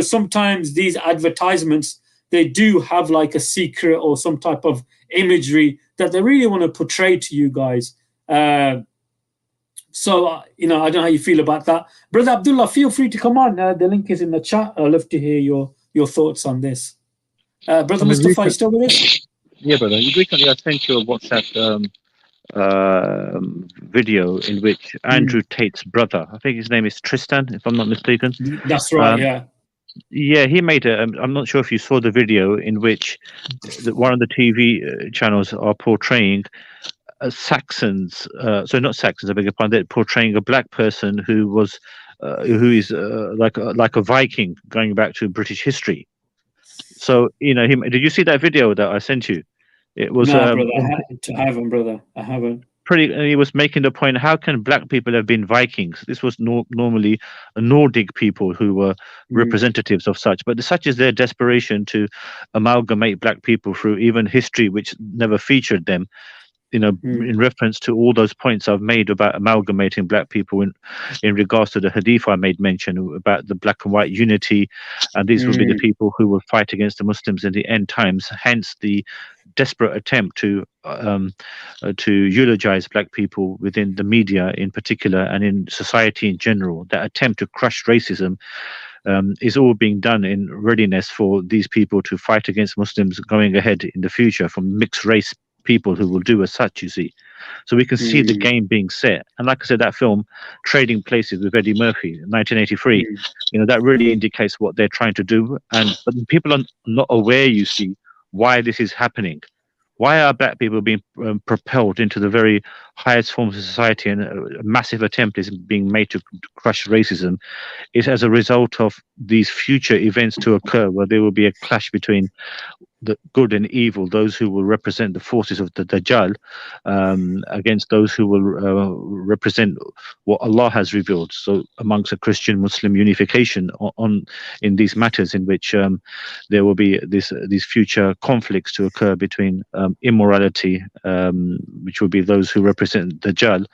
sometimes these advertisements, they do have like a secret or some type of imagery that they really want to portray to you guys. So, I don't know how you feel about that. Brother Abdullah, feel free to come on. The link is in the chat. I'd love to hear your thoughts on this. Brother Mustafa, you still with us? Yeah, brother. Recently, I sent you a WhatsApp video in which Andrew Tate's brother, I think his name is Tristan, if I'm not mistaken. That's right, yeah. Yeah, he made I'm not sure if you saw the video in which one of the TV channels are portraying Saxons, so not Saxons, I beg your pardon, they're portraying a black person who was who is like a Viking going back to British history. So did you see that video that I sent you? It was No, brother, I haven't, brother. I haven't. he was making the point, how can black people have been Vikings? This was normally Nordic people who were representatives of such, but such is their desperation to amalgamate black people through even history which never featured them, in reference to all those points I've made about amalgamating black people in regards to the hadith I made mention about the black and white unity, and these will be the people who will fight against the Muslims in the end times. Hence the desperate attempt to eulogize black people within the media in particular and in society in general. That attempt to crush racism is all being done in readiness for these people to fight against Muslims going ahead in the future, from mixed race people who will do as such, you see. So we can see the game being set. And like I said, that film, Trading Places with Eddie Murphy, 1983, that really indicates what they're trying to do. But people are not aware, you see, why this is happening. Why are black people being propelled into the very highest forms of society, and a massive attempt is being made to crush racism? It's as a result of these future events to occur, where there will be a clash between the good and evil, those who will represent the forces of the Dajjal against those who will represent what Allah has revealed. So amongst a Christian-Muslim unification in these matters, in which there will be these future conflicts to occur between immorality, which will be those who represent Dajjal,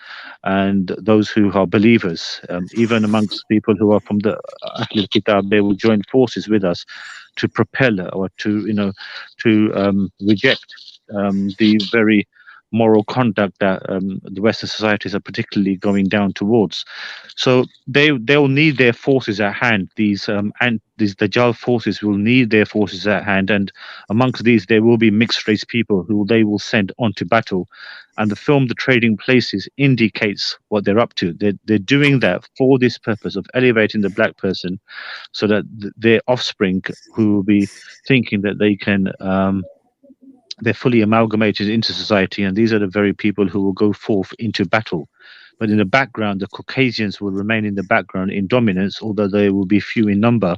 and those who are believers. Even amongst people who are from the Ahl al-Kitab, they will join forces with us to propel or to reject the very moral conduct that the Western societies are particularly going down towards. So they'll need their forces at hand. These Dajjal forces will need their forces at hand, and amongst these there will be mixed race people who they will send onto battle. And the film The Trading Places indicates what they're up to. They're doing that for this purpose of elevating the black person, so that their offspring, who will be thinking that they can they're fully amalgamated into society, and these are the very people who will go forth into battle. But in the background, the Caucasians will remain in the background in dominance, although they will be few in number,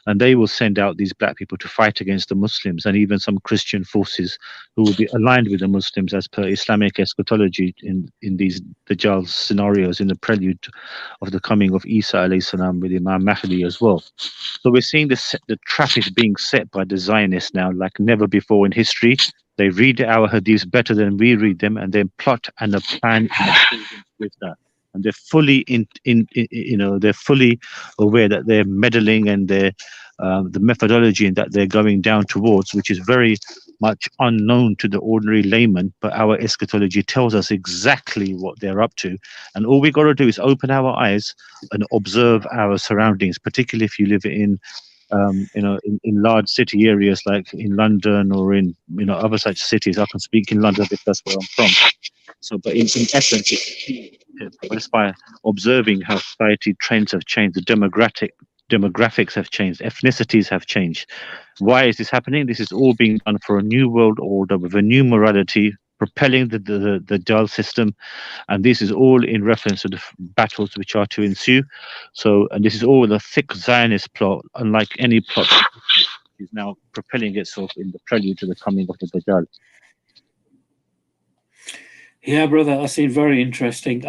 and they will send out these black people to fight against the Muslims, and even some Christian forces who will be aligned with the Muslims as per Islamic eschatology in these Dajjal scenarios, in the prelude of the coming of Isa alayhi salam with Imam Mahdi as well. So we're seeing the trap is being set by the Zionists now like never before in history. They read our hadiths better than we read them, and they plot and a plan with that. And they're fully they're fully aware that they're meddling, and they're the methodology that they're going down towards, which is very much unknown to the ordinary layman, but our eschatology tells us exactly what they're up to. And all we got to do is open our eyes and observe our surroundings, particularly if you live in large city areas like in London or in other such cities. I can speak in London because that's where I'm from. So, but in essence, just by observing how society trends have changed, the demographics have changed, ethnicities have changed. Why is this happening? This is all being done for a new world order with a new morality, propelling the Dajjal system, and this is all in reference to the battles which are to ensue. So, and this is all a thick Zionist plot, unlike any plot is now propelling itself in the prelude to the coming of the Dajjal. Yeah, brother, that seems very interesting.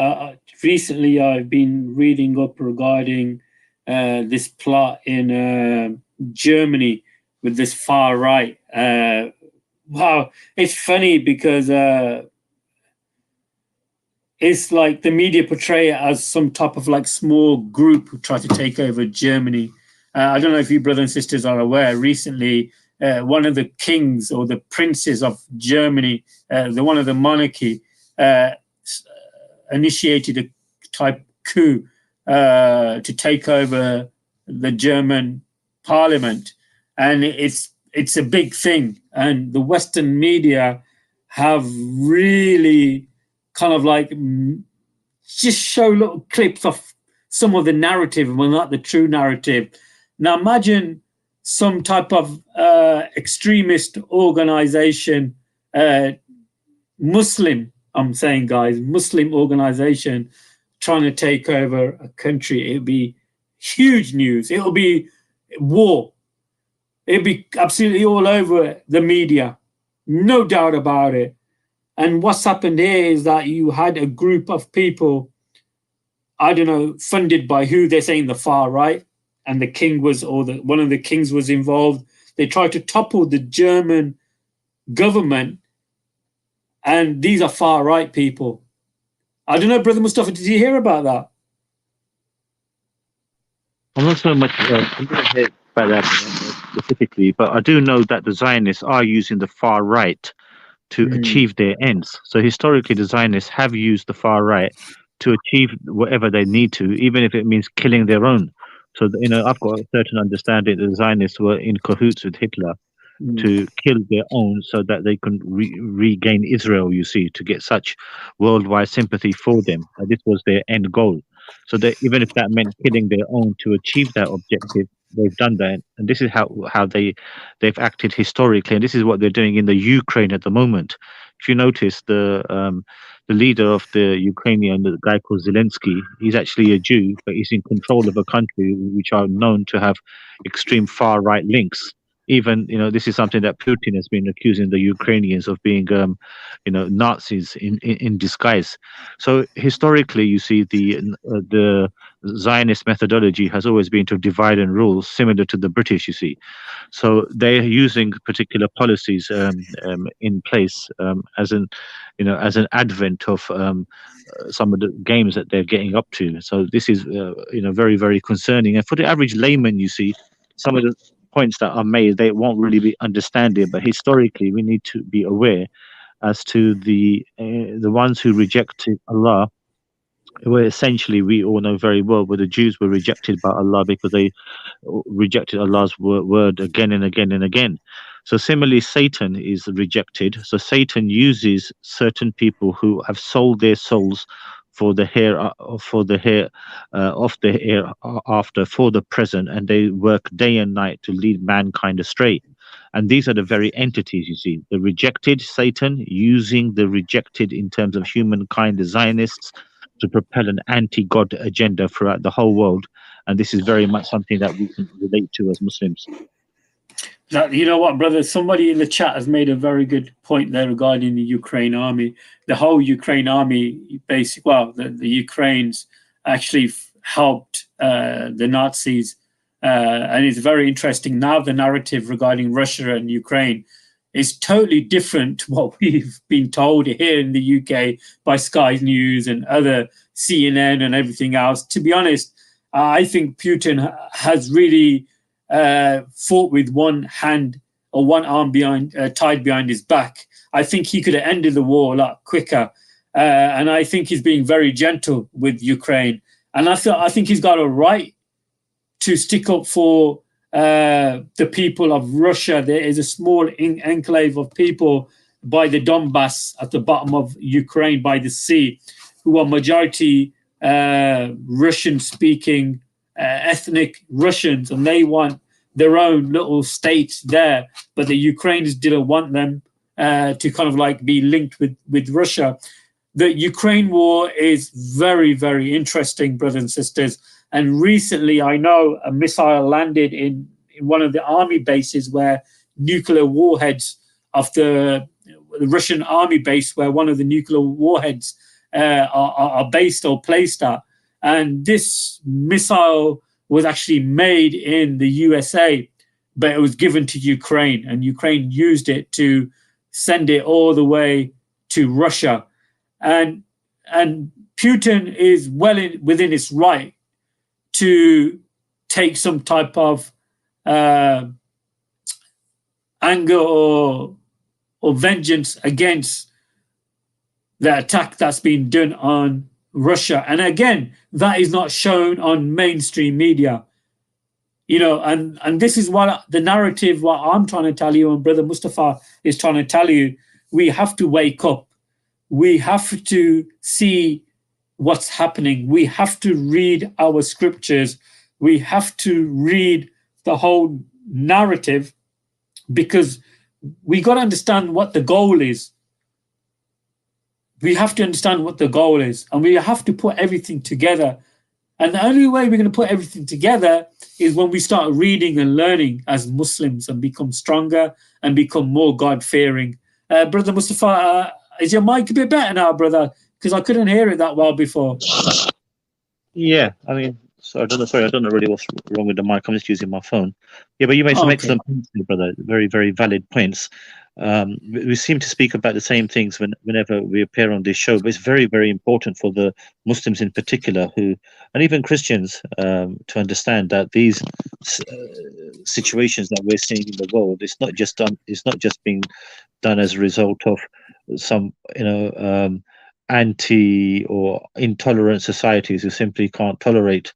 Recently, I've been reading up regarding this plot in Germany with this far right. Wow, it's funny because it's like the media portray it as some type of like small group who try to take over Germany. I don't know if you brothers and sisters are aware. Recently, one of the kings or the princes of Germany, one of the monarchy, initiated a type coup to take over the German parliament, and it's a big thing. And the Western media have really kind of like just show little clips of some of the narrative, well, not the true narrative. Now imagine some type of extremist organization, Muslim, I'm saying, guys, Muslim organization trying to take over a country. It'd be huge news. It'll be war. It'll be absolutely all over the media, no doubt about it. And what's happened here is that you had a group of people, I don't know, funded by who they're saying the far right, and the king was, or one of the kings was involved. They tried to topple the German government, and these are far right people. I don't know, Brother Mustafa, did you hear about that? I'm not so much I didn't hear about that specifically, but I do know that the Zionists are using the far right to achieve their ends. So historically, the Zionists have used the far right to achieve whatever they need to, even if it means killing their own. So, I've got a certain understanding that the Zionists were in cahoots with Hitler to kill their own so that they can regain Israel, you see, to get such worldwide sympathy for them. This was their end goal. So that even if that meant killing their own to achieve that objective, they've done that. And this is how they've acted historically. And this is what they're doing in the Ukraine at the moment. If you notice, the leader of the Ukrainian, the guy called Zelensky, he's actually a Jew, but he's in control of a country which are known to have extreme far right links. Even, this is something that Putin has been accusing the Ukrainians of being, Nazis in disguise. So historically, you see the Zionist methodology has always been to divide and rule, similar to the British, you see. So they're using particular policies in place as an advent of some of the games that they're getting up to. So this is, very, very concerning. And for the average layman, you see, some of the points that are made, they won't really be understanding. But historically, we need to be aware as to the ones who rejected Allah. Where essentially we all know very well where the Jews were rejected by Allah because they rejected Allah's word again and again and again. So similarly, Satan is rejected. So Satan uses certain people who have sold their souls for the hereafter, for the present, and they work day and night to lead mankind astray. And these are the very entities, you see, the rejected, Satan using the rejected in terms of humankind, the Zionists, to propel an anti-God agenda throughout the whole world. And this is very much something that we can relate to as Muslims. You know what, brother? Somebody in the chat has made a very good point there regarding the Ukraine army. The whole Ukraine army, the Ukrainians actually helped the Nazis. And it's very interesting. Now the narrative regarding Russia and Ukraine is totally different to what we've been told here in the UK by Sky News and other CNN and everything else. To be honest, I think Putin has really fought with one hand or one arm tied behind his back. I think he could have ended the war a lot quicker. And I think he's being very gentle with Ukraine. And I think he's got a right to stick up for the people of Russia. There is a small enclave of people by the Donbass at the bottom of Ukraine by the sea who are majority Russian-speaking ethnic Russians, and they want their own little state there. But the Ukrainians didn't want them to kind of like be linked with Russia. The Ukraine war is very, very interesting, brothers and sisters. And recently, I know a missile landed in one of the army bases where nuclear warheads of the Russian army base, where one of the nuclear warheads are based or placed at. And this missile was actually made in the USA, but it was given to Ukraine, and Ukraine used it to send it all the way to Russia. And Putin is well within his right to take some type of anger or vengeance against the attack that's been done on Russia. And again, that is not shown on mainstream media. And this is what the narrative, what I'm trying to tell you, and Brother Mustafa is trying to tell you. We have to wake up. We have to see what's happening. We have to read our scriptures. We have to read the whole narrative, because we got to understand what the goal is. We have to understand what the goal is, and we have to put everything together And the only way we're going to put everything together is when we start reading and learning as Muslims and become stronger and become more God-fearing. Brother Mustafa, is your mic a bit better now, brother? Because I couldn't hear it that well before. Yeah, I mean, so I don't know. Sorry, I don't know really what's wrong with the mic. I'm just using my phone. Yeah, but you made some Okay. excellent points, there, brother. Very, very valid points. We seem to speak about the same things whenever we appear on this show, but it's very, very important for the Muslims in particular, who, and even Christians, to understand that these situations that we're seeing in the world, it's not just done. It's not just being done as a result of some, anti or intolerant societies who simply can't tolerate.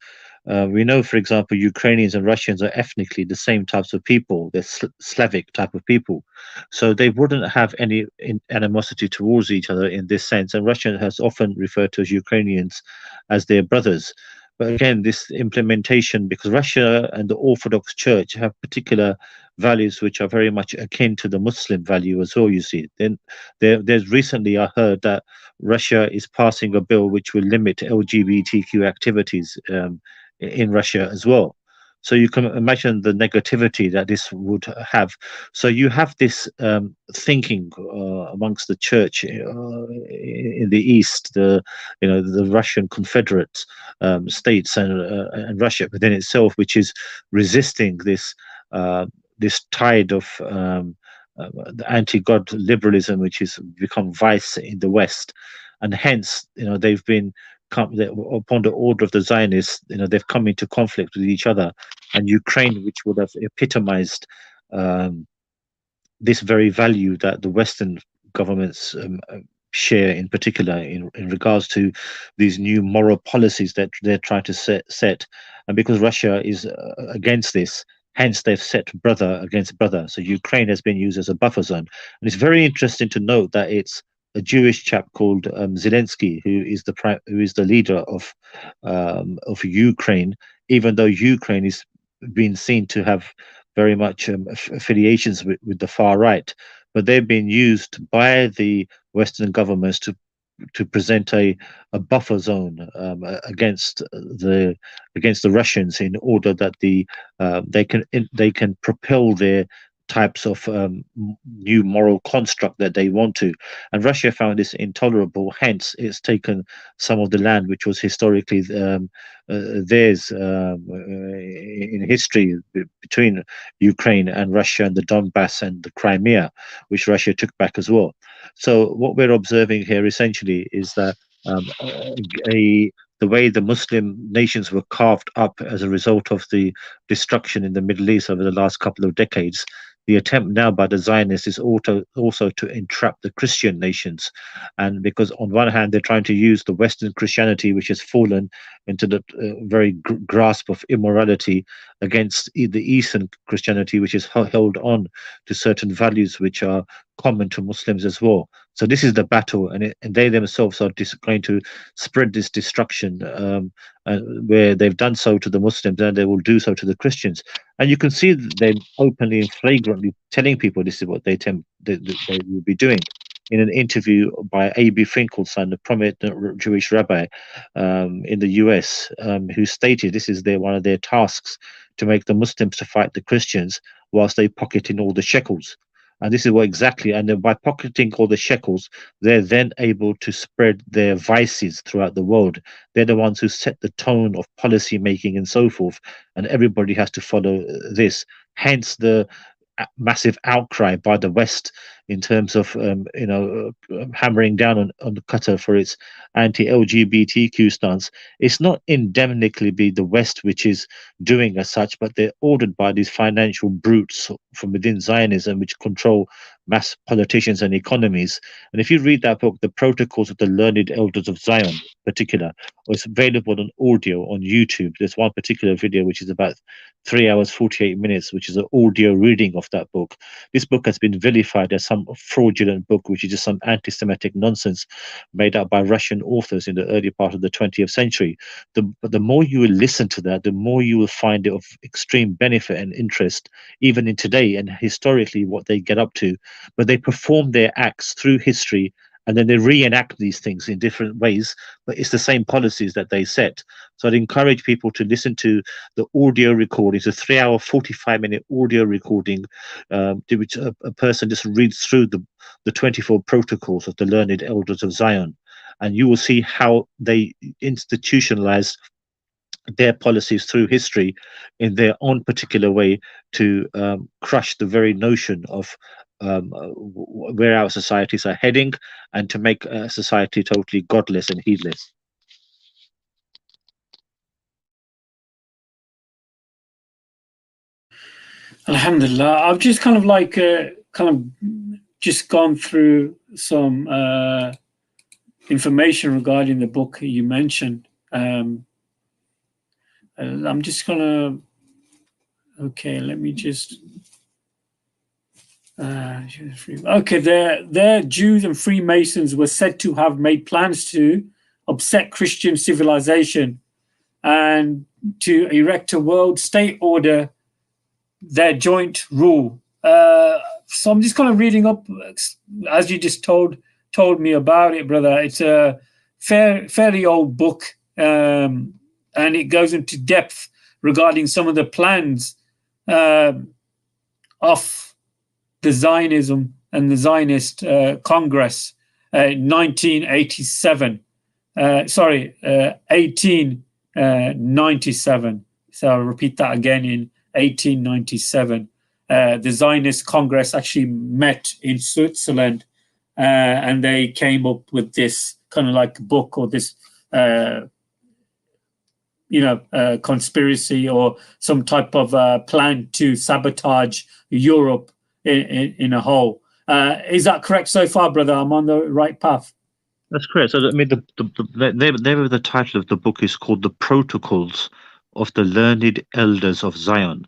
We know, for example, Ukrainians and Russians are ethnically the same types of people. They're Slavic type of people. So they wouldn't have any animosity towards each other in this sense. And Russia has often referred to as Ukrainians as their brothers. But again, this implementation, because Russia and the Orthodox Church have particular values which are very much akin to the Muslim value as well, you see. Then there's recently I heard that Russia is passing a bill which will limit LGBTQ activities in Russia as well. So you can imagine the negativity that this would have. So you have this thinking amongst the church in the East, the Russian Confederate states and Russia within itself, which is resisting this tide of the anti-God liberalism, which has become vice in the West, and hence, they've been upon the order of the Zionists, they've come into conflict with each other, and Ukraine, which would have epitomized this very value that the Western governments share, in particular, in regards to these new moral policies that they're trying to set. And because Russia is against this, hence they've set brother against brother. So Ukraine has been used as a buffer zone. And it's very interesting to note that it's a Jewish chap called Zelensky, who is the leader of Ukraine, even though Ukraine is being seen to have very much affiliations with the far right, but they've been used by the Western governments to present a buffer zone against the Russians, in order that they can propel their types of new moral construct that they want to. And Russia found this intolerable, hence it's taken some of the land which was historically theirs in history, between Ukraine and Russia, and the Donbass and the Crimea, which Russia took back as well. So what we're observing here essentially is that the way the Muslim nations were carved up as a result of the destruction in the Middle East over the last couple of decades, the attempt now by the Zionists is also to entrap the Christian nations. And because on one hand, they're trying to use the Western Christianity, which has fallen into the very grasp of immorality, against the Eastern Christianity, which is held on to certain values which are common to Muslims as well. So this is the battle, and they themselves are going to spread this destruction, where they've done so to the Muslims, and they will do so to the Christians. And you can see them openly and flagrantly telling people this is what they will be doing. In an interview by A.B. Finkelstein, a prominent Jewish rabbi in the US, who stated this is one of their tasks, to make the Muslims to fight the Christians whilst they pocket in all the shekels. And this is what exactly, and then by pocketing all the shekels, they're then able to spread their vices throughout the world. They're the ones who set the tone of policy making and so forth, and everybody has to follow this. Hence the massive outcry by the West in terms of hammering down on Qatar for its anti-LGBTQ stance. It's not endemically be the West which is doing as such, but they're ordered by these financial brutes from within Zionism, which control mass politicians and economies. And if you read that book, The Protocols of the Learned Elders of Zion, in particular, it's available on audio on YouTube. There's one particular video which is about 3 hours 48 minutes, which is an audio reading of that book. This book has been vilified as some fraudulent book, which is just some anti-Semitic nonsense made up by Russian authors in the early part of the 20th century. But the more you will listen to that, the more you will find it of extreme benefit and interest, even in today and historically what they get up to. But they perform their acts through history and then they reenact these things in different ways, but it's the same policies that they set. So I'd encourage people to listen to the audio recording. It's a 3-hour, 45-minute audio recording, to which a person just reads through the 24 protocols of the learned elders of Zion, and you will see how they institutionalized their policies through history in their own particular way to crush the very notion of where our societies are heading, and to make society totally godless and heedless. Alhamdulillah. I've just kind of just gone through some information regarding the book you mentioned. I'm just gonna, okay, let me just, okay, their Jews and Freemasons were said to have made plans to upset Christian civilization and to erect a world state order, their joint rule. So I'm just kind of reading up as you just told me about it, brother. It's a fairly old book, and it goes into depth regarding some of the plans of the Zionism and the Zionist Congress, 1987. 1897. So I'll repeat that again. In 1897, the Zionist Congress actually met in Switzerland, and they came up with this kind of like book, or this conspiracy, or some type of plan to sabotage Europe in a whole. Is that correct so far, brother? I'm on the right path. That's correct. So, I mean, the name of the title of the book is called The Protocols of the Learned Elders of Zion.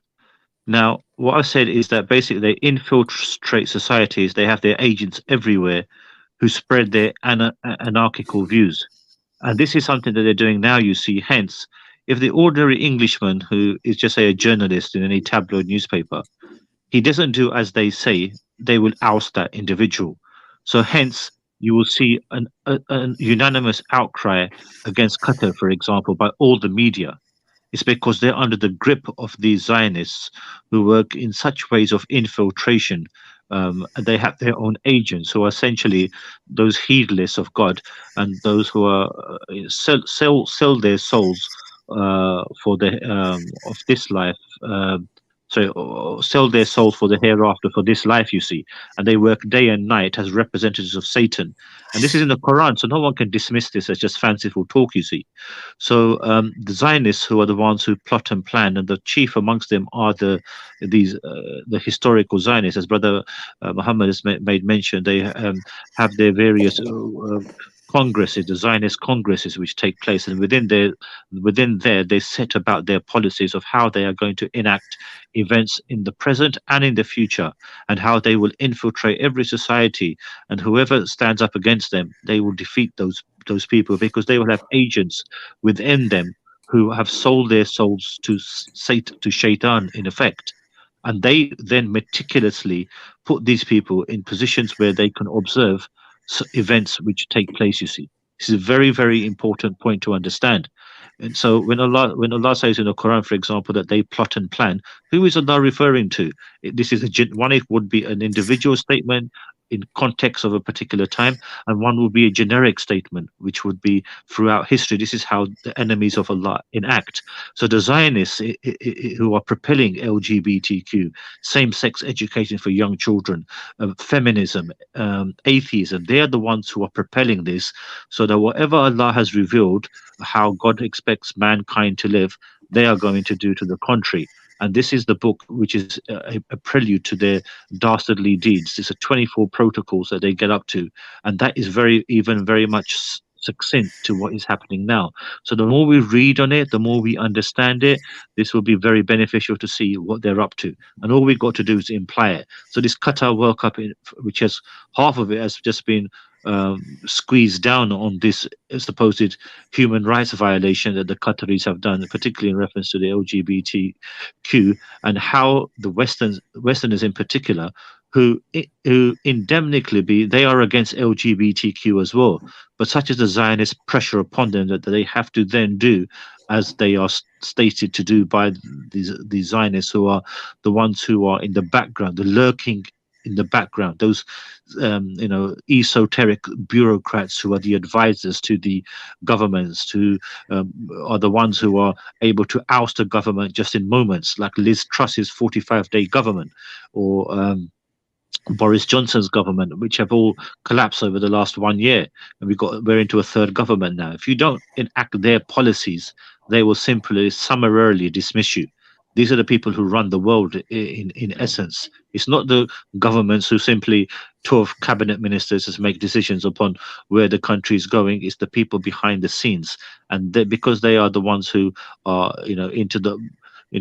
Now, what I've said is that basically they infiltrate societies. They have their agents everywhere who spread their anarchical views. And this is something that they're doing now, you see. Hence, if the ordinary Englishman who is just, say, a journalist in any tabloid newspaper, he doesn't do as they say, they will oust that individual. So hence, you will see an unanimous outcry against Qatar, for example, by all the media. It's because they're under the grip of these Zionists who work in such ways of infiltration. They have their own agents who are essentially those heedless of God, and those who are sell their souls for the of this life. Sell their souls for the hereafter, for this life, you see. And they work day and night as representatives of Satan. And this is in the Quran, so no one can dismiss this as just fanciful talk, you see. So the Zionists, who are the ones who plot and plan, and the chief amongst them are the historical Zionists, as Brother Muhammad has made mention. They have their various congresses, the Zionist congresses, which take place, and within there they set about their policies of how they are going to enact events in the present and in the future, and how they will infiltrate every society, and whoever stands up against them, they will defeat those people, because they will have agents within them who have sold their souls to Shaitan, in effect. And they then meticulously put these people in positions where they can observe events which take place, you see. This is a very, very important point to understand. And so when Allah says in the Quran, for example, that they plot and plan, who is Allah referring to? This is one, it would be an individual statement in context of a particular time, and one would be a generic statement, which would be throughout history. This is how the enemies of Allah enact. So the Zionists who are propelling LGBTQ, same-sex education for young children, feminism, atheism, they are the ones who are propelling this, so that whatever Allah has revealed, how God expects mankind to live, they are going to do to the contrary. And this is the book which is a prelude to their dastardly deeds. It's a 24 protocols that they get up to, and that is very much succinct to what is happening now. So the more we read on it, the more we understand it, this will be very beneficial to see what they're up to. And all we've got to do is imply it. So this Qatar World Cup, which has half of it has just been squeezed down on this supposed human rights violation that the Qataris have done, particularly in reference to the LGBTQ, and how the Westerners in particular, who indemnicably they are against LGBTQ as well, but such is the Zionist pressure upon them that they have to then do as they are stated to do by these Zionists, who are the ones who are in the background, the lurking in the background, those esoteric bureaucrats who are the advisors to the governments, who are the ones who are able to oust a government just in moments, like Liz Truss's 45-day government, or Boris Johnson's government, which have all collapsed over the last 1 year, and we're into a third government now. If you don't enact their policies, they will simply summarily dismiss you. These are the people who run the world in essence. It's not the governments who simply 12 cabinet ministers just make decisions upon where the country is going. It's the people behind the scenes, and because they are the ones who are into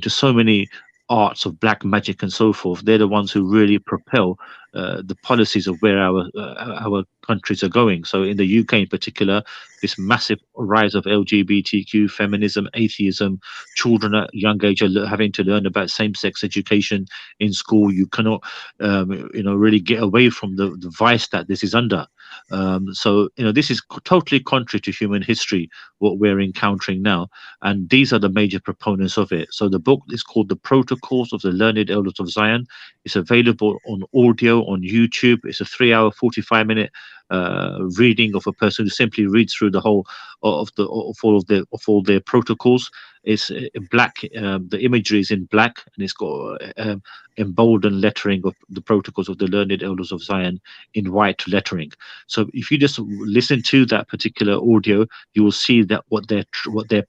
so many arts of black magic and so forth. They're the ones who really propel the policies of where our countries are going. So in the UK in particular, this massive rise of LGBTQ, feminism, atheism, children at young age are having to learn about same-sex education in school. You cannot, really get away from the vice that this is under. So this is totally contrary to human history, what we're encountering now, and these are the major proponents of it. So the book is called The Protocols of the Learned Elders of Zion. It's available on audio on YouTube. It's a 3-hour 45-minute reading of a person who simply reads through the whole of all their protocols. It's black. The imagery is in black, and it's got emboldened lettering of the protocols of the Learned Elders of Zion in white lettering. So if you just listen to that particular audio, you will see that what their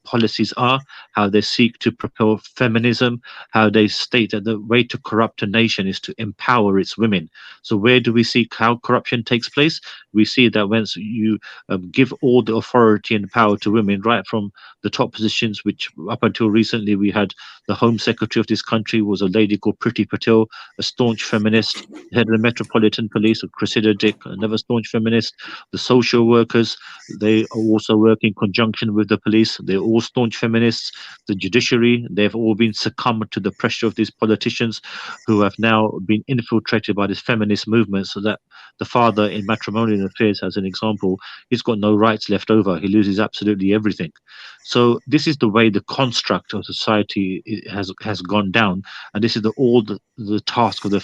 policies are, how they seek to propel feminism, how they state that the way to corrupt a nation is to empower its women. So where do we see how corruption takes place? We see that once you give all the authority and power to women, right from the top positions, which up until recently we had the Home Secretary of this country was a lady called Priti Patel, a staunch feminist. The head of the Metropolitan Police, Cressida Dick, another staunch feminist. The social workers, they also work in conjunction with the police. They're all staunch feminists. The judiciary, they've all been succumbed to the pressure of these politicians who have now been infiltrated by this feminist movement, so that the father in matrimonial affairs, as an example, he's got no rights left over. He loses absolutely everything. So this is the way the construct of society has gone down, and this is all the task of the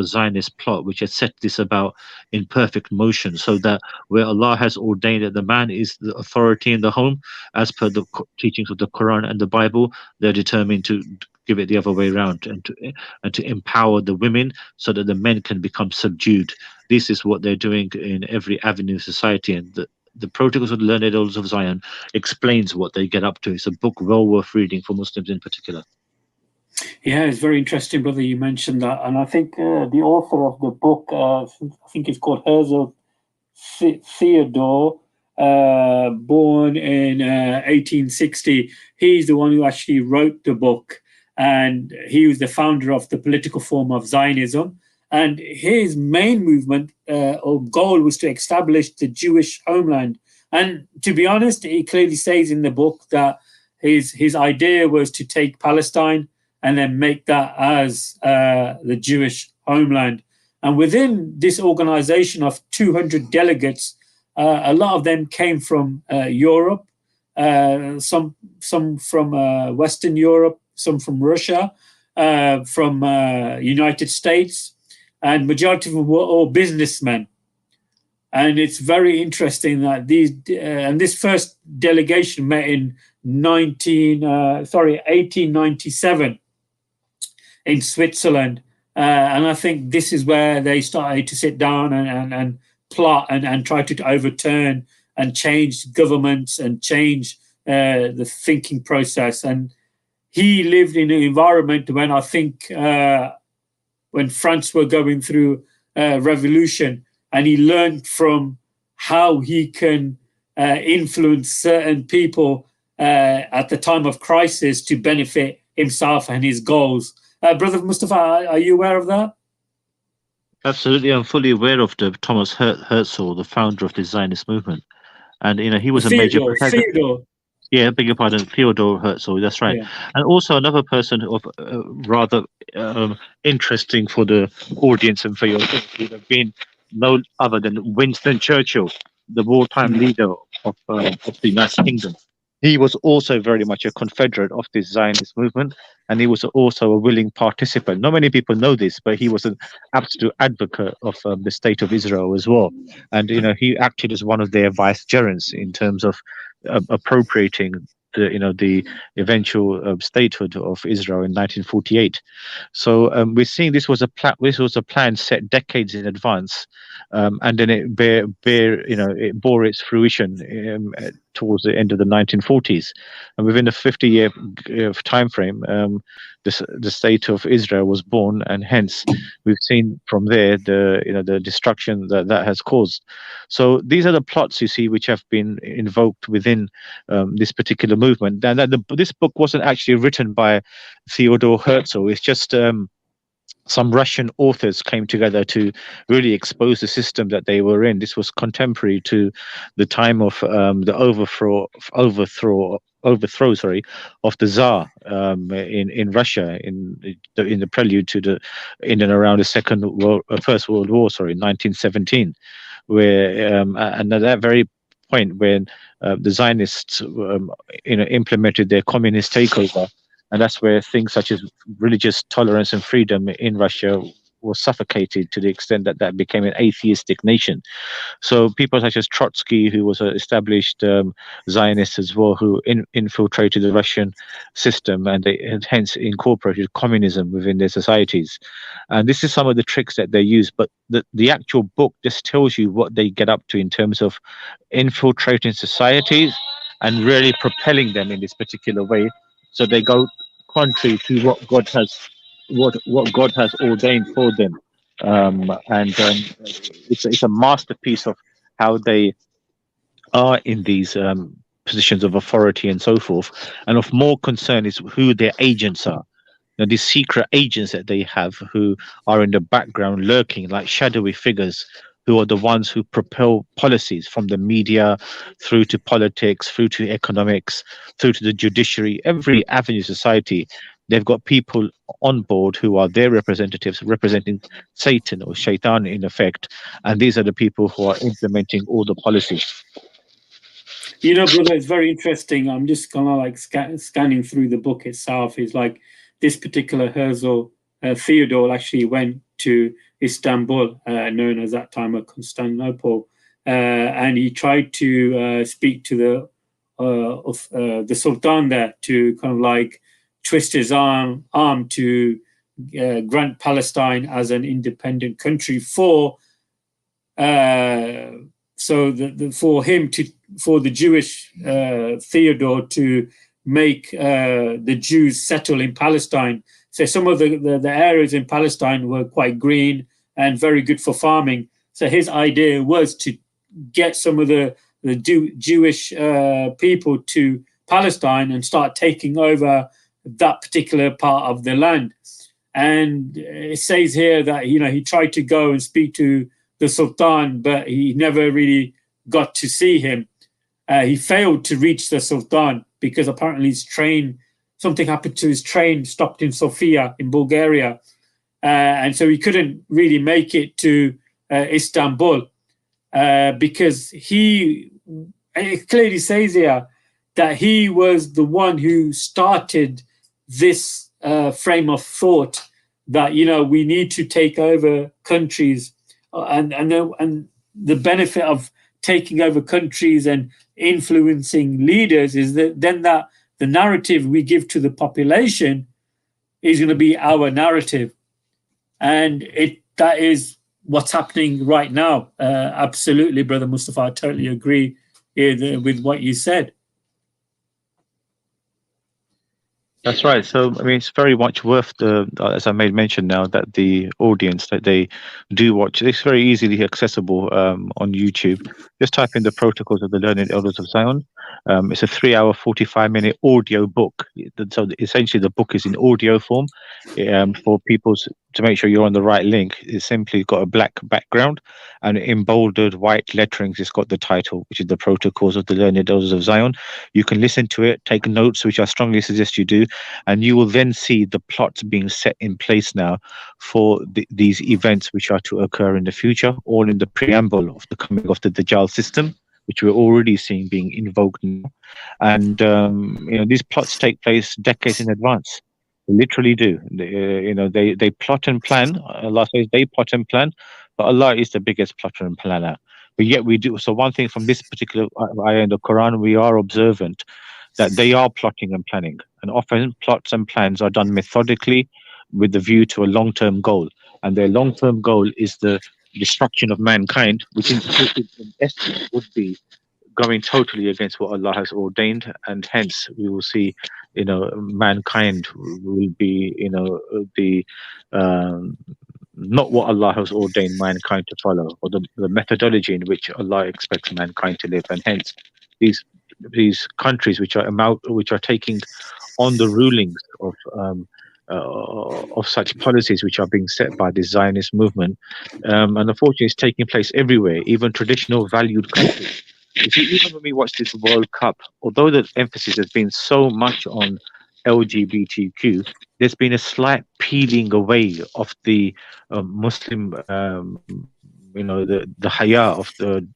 Zionist plot, which has set this about in perfect motion, so that where Allah has ordained that the man is the authority in the home, as per the teachings of the Quran and the Bible, they're determined to give it the other way around, and to empower the women so that the men can become subdued. This is what they're doing in every avenue of society, and the Protocols of the Learned Elders of Zion explains what they get up to. It's a book well worth reading for Muslims in particular. Yeah, it's very interesting, brother. You mentioned that, and I think the author of the book, I think it's called Herzl Theodore, born in 1860. He's the one who actually wrote the book, and he was the founder of the political form of Zionism. And his main movement or goal was to establish the Jewish homeland. And to be honest, he clearly says in the book that his idea was to take Palestine and then make that as the Jewish homeland. And within this organization of 200 delegates, a lot of them came from Europe, some from Western Europe, some from Russia, from United States, and majority of them were all businessmen. And it's very interesting that this first delegation met in 1897 in Switzerland. And I think this is where they started to sit down and plot and try to overturn and change governments and change the thinking process. And he lived in an environment when I think when France were going through revolution, and he learned from how he can influence certain people at the time of crisis to benefit himself and his goals. Brother Mustafa, are you aware of that? Absolutely, I'm fully aware of the Thomas Herzl, the founder of the Zionist movement, and he was a major protagonist. Yeah, beg your pardon, Theodore Herzl. That's right. Yeah. And also another person of rather interesting for the audience and for your would have been no other than Winston Churchill, the wartime leader of the United Kingdom. He was also very much a confederate of this Zionist movement, and he was also a willing participant. Not many people know this, but he was an absolute advocate of the state of Israel as well. And he acted as one of their vicegerents in terms of appropriating the eventual statehood of Israel in 1948. So we're seeing this was a plan set decades in advance, and then it bore its fruition towards the end of the 1940s, and within a 50-year time frame, the state of Israel was born, and hence we've seen from there the destruction that has caused. So these are the plots you see which have been invoked within this particular movement. And this book wasn't actually written by Theodore Herzl. It's just some Russian authors came together to really expose the system that they were in. This was contemporary to the time of the overthrow, of the Tsar in Russia in the prelude to in and around the First World War, 1917, where and at that very point when the Zionists implemented their communist takeover. And that's where things such as religious tolerance and freedom in Russia was suffocated to the extent that that became an atheistic nation. So people such as Trotsky, who was an established Zionist as well, who infiltrated the Russian system, and they had hence incorporated communism within their societies. And this is some of the tricks that they use. But the actual book just tells you what they get up to in terms of infiltrating societies and really propelling them in this particular way. So they go contrary to what God has ordained for them, and it's a masterpiece of how they are in these positions of authority and so forth. And of more concern is who their agents are. These secret agents that they have, who are in the background lurking like shadowy figures, who are the ones who propel policies from the media through to politics, through to economics, through to the judiciary, every avenue of society. They've got people on board who are their representatives, representing Satan or Shaitan in effect. And these are the people who are implementing all the policies. Brother, it's very interesting. I'm just kind of like scanning through the book itself. It's like this particular Herzl, Theodore, actually went to Istanbul, known as that time of Constantinople, and he tried to speak to the Sultan there to kind of like twist his arm to grant Palestine as an independent country for the Jewish Theodore to make the Jews settle in Palestine. So some of the areas in Palestine were quite green and very good for farming. So his idea was to get some of the Jewish people to Palestine and start taking over that particular part of the land. And it says here that he tried to go and speak to the Sultan, but he never really got to see him. He failed to reach the Sultan because apparently his train, something happened to his train, stopped in Sofia in Bulgaria. And so he couldn't really make it to Istanbul because it clearly says here that he was the one who started this frame of thought that, we need to take over countries, and the benefit of taking over countries and influencing leaders is that then that the narrative we give to the population is going to be our narrative. And that is what's happening right now. Absolutely, Brother Mustafa, I totally agree with what you said. That's right. So, I mean, it's very much worth as I made mention now, that the audience that they do watch, it's very easily accessible on YouTube. Just type in the Protocols of the Learned Elders of Zion, It's a 3-hour, 45-minute audio book. So essentially, the book is in audio form. For people to make sure you're on the right link, it's simply got a black background, and in bolded white letterings, it's got the title, which is The Protocols of the Learned Elders of Zion. You can listen to it, take notes, which I strongly suggest you do, and you will then see the plots being set in place now for these events which are to occur in the future, all in the preamble of the coming of the Dajjal system, which we're already seeing being invoked now. And these plots take place decades in advance. They literally do. They plot and plan. Allah says they plot and plan, but Allah is the biggest plotter and planner. But yet we do. So one thing from this particular ayah in the Quran, we are observant that they are plotting and planning, and often plots and plans are done methodically with the view to a long-term goal, and their long-term goal is the destruction of mankind, which in essence would be going totally against what Allah has ordained, and hence we will see, mankind will be, the not what Allah has ordained mankind to follow, or the methodology in which Allah expects mankind to live, and hence these countries which are taking on the rulings of such policies which are being set by the Zionist movement, and unfortunately it's taking place everywhere, even traditional valued countries. You see, even when we watch this World Cup, although the emphasis has been so much on LGBTQ, there's been a slight peeling away of the Muslim, the haya of the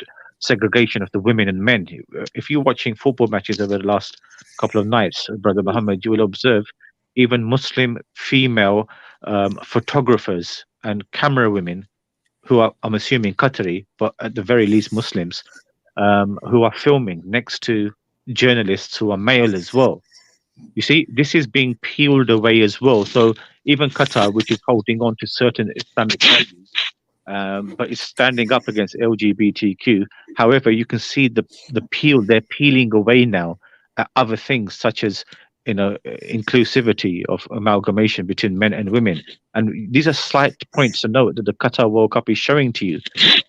segregation of the women and men. If you're watching football matches over the last couple of nights, Brother Mohammed, you will observe even Muslim female photographers and camera women who are, I'm assuming, Qatari, but at the very least Muslims, who are filming next to journalists who are male as well. You see, this is being peeled away as well. So even Qatar, which is holding on to certain Islamic values, but it's standing up against LGBTQ. However, you can see they're peeling away now at other things such as inclusivity of amalgamation between men and women. And these are slight points to note that the Qatar World Cup is showing to you.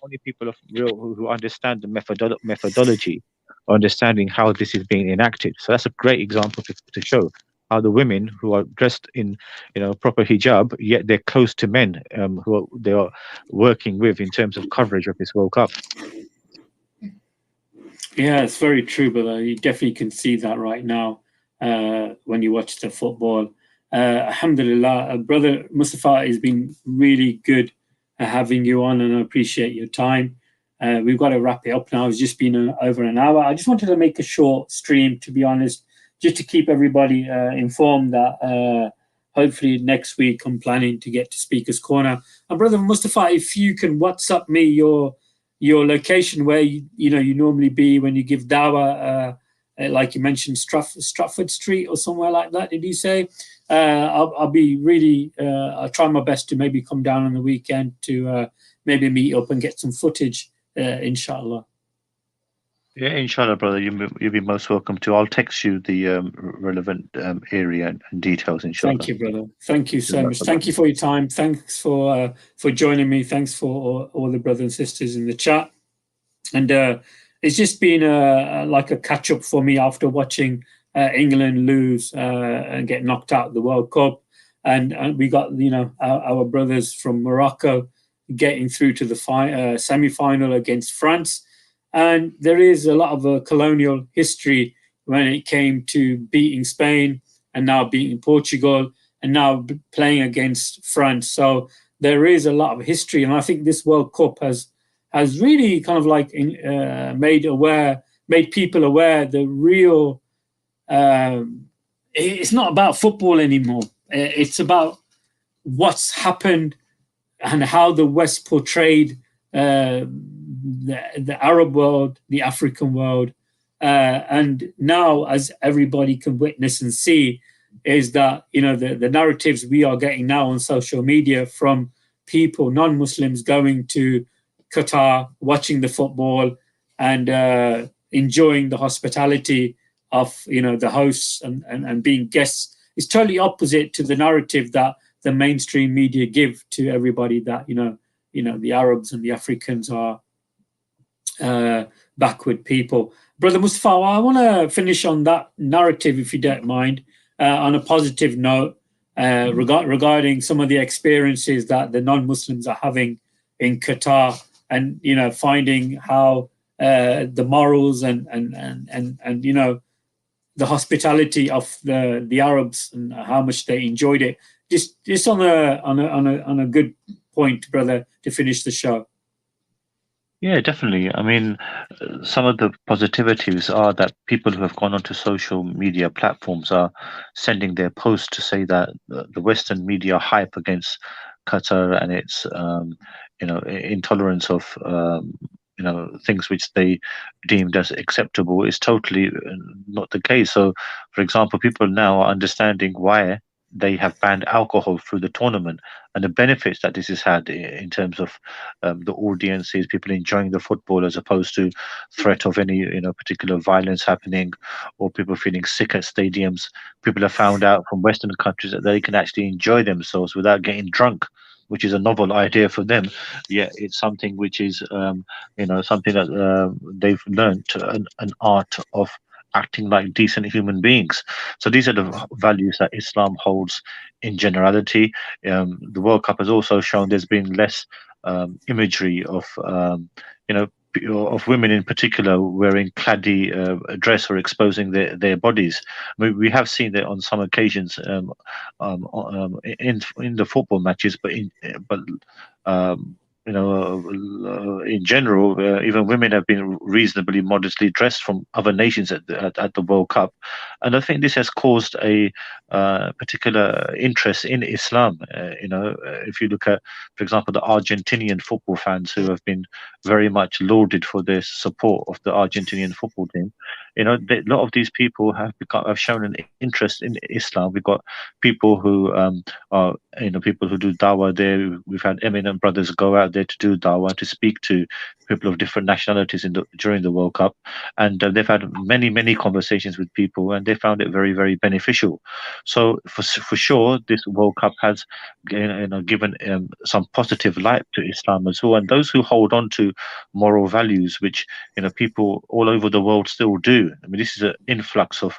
Only people who understand the methodology are understanding how this is being enacted. So that's a great example to show how the women who are dressed in proper hijab, yet they're close to men they are working with in terms of coverage of this World Cup. Yeah, it's very true, but you definitely can see that right now when you watch the football. Alhamdulillah, Brother Mustafa, has been really good having you on, and I appreciate your time. We've got to wrap it up now. It's just been over an hour. I just wanted to make a short stream, to be honest, just to keep everybody informed that hopefully next week I'm planning to get to Speaker's Corner. And Brother Mustafa, if you can WhatsApp me your location where you normally be when you give dawah, like you mentioned, Stratford Street or somewhere like that, did you say? I'll be really, I'll try my best to maybe come down on the weekend to maybe meet up and get some footage, inshallah. Yeah, inshallah, brother, you'll be most welcome to. I'll text you the relevant area and details, inshallah. Thank you, brother. Thank you so much. Thank you for your time. Thanks for joining me. Thanks for all the brothers and sisters in the chat. And it's just been like a catch up for me after watching England lose and get knocked out of the World Cup, and we got our brothers from Morocco getting through to the semi-final against France. And there is a lot of colonial history when it came to beating Spain and now beating Portugal and now playing against France. So there is a lot of history, and I think this World Cup has really kind of like made people aware the real. It's not about football anymore. It's about what's happened and how the West portrayed the Arab world, the African world, and now, as everybody can witness and see, is that the narratives we are getting now on social media from people, non-Muslims, going to Qatar, watching the football, and enjoying the hospitality of the hosts and being guests is totally opposite to the narrative that the mainstream media give to everybody, that the Arabs and the Africans are backward people. Brother Mustafa, I want to finish on that narrative, if you don't mind, on a positive note, regarding some of the experiences that the non-Muslims are having in Qatar, and finding how the morals and the hospitality of the Arabs and how much they enjoyed it. Just on a good point, brother, to finish the show. Yeah, definitely. I mean, some of the positivities are that people who have gone onto social media platforms are sending their posts to say that the Western media hype against Qatar and its, intolerance of, things which they deemed as acceptable is totally not the case. So, for example, people now are understanding why they have banned alcohol through the tournament and the benefits that this has had in terms of the audiences, people enjoying the football as opposed to threat of any particular violence happening or people feeling sick at stadiums. People have found out from Western countries that they can actually enjoy themselves without getting drunk, which is a novel idea for them. Yet it's something which is something that they've learned an art of acting like decent human beings. So these are the values that Islam holds in generality. The World Cup has also shown there's been less imagery of of women in particular wearing claddy dress or exposing their bodies. I mean, we have seen that on some occasions in the football matches, but um, in general, even women have been reasonably modestly dressed from other nations at the World Cup, and I think this has caused a particular interest in Islam. If you look at, for example, the Argentinian football fans who have been very much lauded for their support of the Argentinian football team. A lot of these people have shown an interest in Islam. We've got people who are people who do dawah there. We've had eminent brothers go out there to do dawah, to speak to people of different nationalities during the World Cup, and they've had many conversations with people, and they found it very very beneficial. So for sure, this World Cup has given some positive light to Islam as well, and those who hold on to moral values, which people all over the world still do. I mean, this is an influx of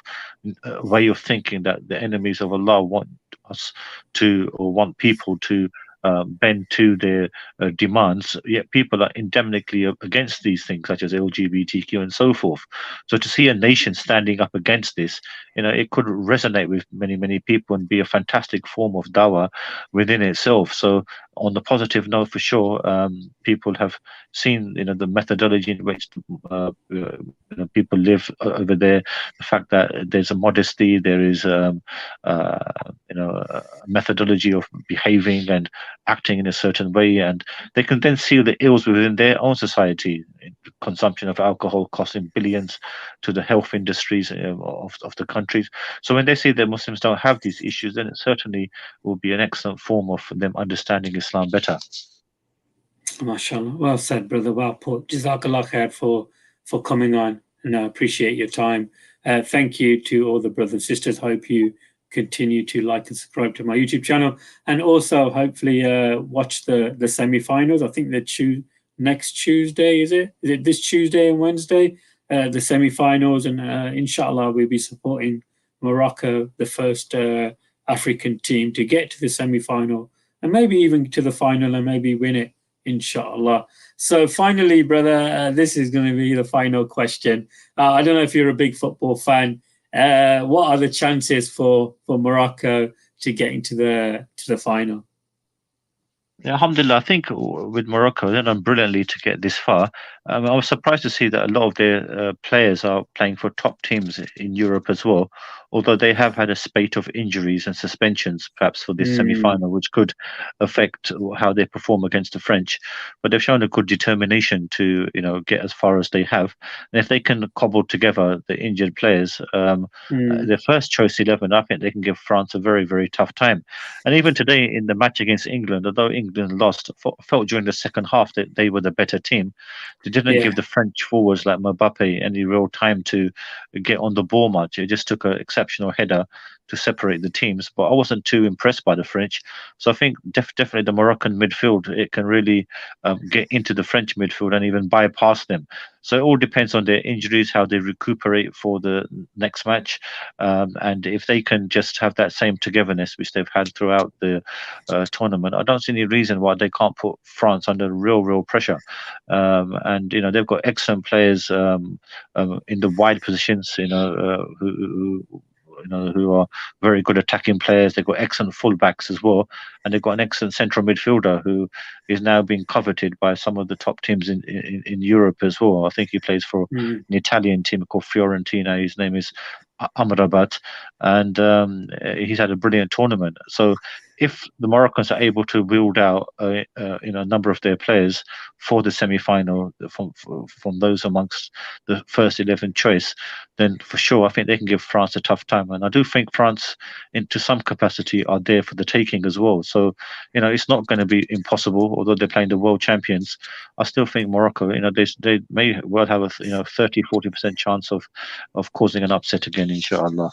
way of thinking that the enemies of Allah want us to, or want people to bend to their demands, yet people are endemically against these things, such as LGBTQ and so forth. So to see a nation standing up against this, it could resonate with many people and be a fantastic form of dawah within itself. So on the positive note, for sure, people have seen the methodology in which people live over there. The fact that there's a modesty, there is a methodology of behaving and acting in a certain way, and they can then see the ills within their own society. Consumption of alcohol costing billions to the health industries of the countries. So when they see that Muslims don't have these issues, then it certainly will be an excellent form of them understanding Islam better. MashaAllah. Well said, brother. Well put. Jazakallah khair for coming on, and I appreciate your time. Thank you to all the brothers and sisters. Hope you continue to like and subscribe to my YouTube channel, and also hopefully watch the semi-finals. I think they're next Tuesday, is it this Tuesday and Wednesday, the semi-finals, and inshallah we'll be supporting Morocco, the first African team to get to the semi-final, and maybe even to the final, and maybe win it, inshallah. So finally, brother, this is going to be the final question. I don't know if you're a big football fan. What are the chances for Morocco to get into the final? Yeah, alhamdulillah, I think with Morocco, they've done brilliantly to get this far. I was surprised to see that a lot of their players are playing for top teams in Europe as well, although they have had a spate of injuries and suspensions, perhaps for this semi-final, which could affect how they perform against the French. But they've shown a good determination to get as far as they have. And if they can cobble together the injured players, their first choice 11, I think they can give France a very, very tough time. And even today in the match against England, although England lost, felt during the second half that they were the better team. They didn't give the French forwards like Mbappe any real time to get on the ball much. It just took an exceptional header to separate the teams. But I wasn't too impressed by the French. So I think definitely the Moroccan midfield, it can really get into the French midfield and even bypass them. So it all depends on their injuries, how they recuperate for the next match, and if they can just have that same togetherness which they've had throughout the tournament, I don't see any reason why they can't put France under real pressure. And they've got excellent players in the wide positions, who are very good attacking players. They've got excellent fullbacks as well, and they've got an excellent central midfielder who is now being coveted by some of the top teams in Europe as well. I think he plays for an Italian team called Fiorentina. His name is Amrabat, and he's had a brilliant tournament. So if the Moroccans are able to build out a number of their players for the semi-final from those amongst the first 11 choice, then for sure I think they can give France a tough time. And I do think France, to some capacity, are there for the taking as well. So it's not going to be impossible. Although they're playing the world champions, I still think Morocco, they may well have a 30-40% chance of causing an upset again, inshallah.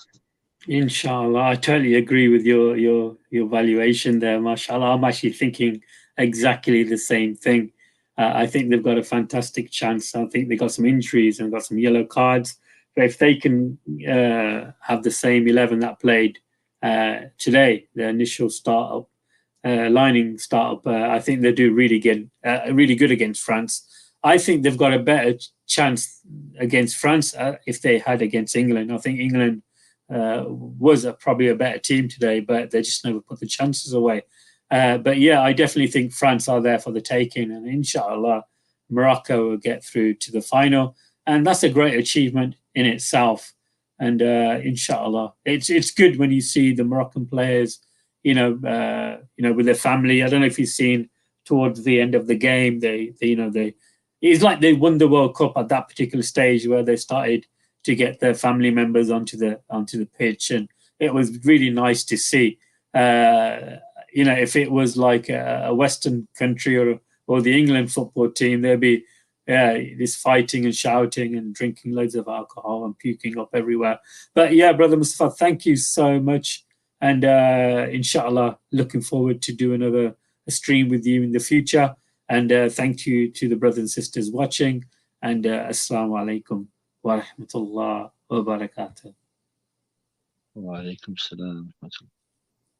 Inshallah, I totally agree with your valuation there, mashallah. I'm actually thinking exactly the same thing. I think they've got a fantastic chance. I think they've got some injuries and got some yellow cards. But if they can have the same 11 that played today, the initial startup, lining startup, I think they do really good against France. I think they've got a better chance against France if they had against England. I think England was probably a better team today, but they just never put the chances away. But yeah, I definitely think France are there for the taking, and inshallah, Morocco will get through to the final, and that's a great achievement in itself. And inshallah, it's good when you see the Moroccan players, with their family. I don't know if you've seen towards the end of the game, it's like they won the World Cup at that particular stage where they started to get their family members onto the pitch, and it was really nice to see. If it was like a Western country or the England football team, there'd be this fighting and shouting and drinking loads of alcohol and puking up everywhere. But yeah, Brother Mustafa, thank you so much, and inshallah, looking forward to do another stream with you in the future. And thank you to the brothers and sisters watching, and assalamu alaikum wa rahmatullah wa barakatuh. Wa alaikum salam.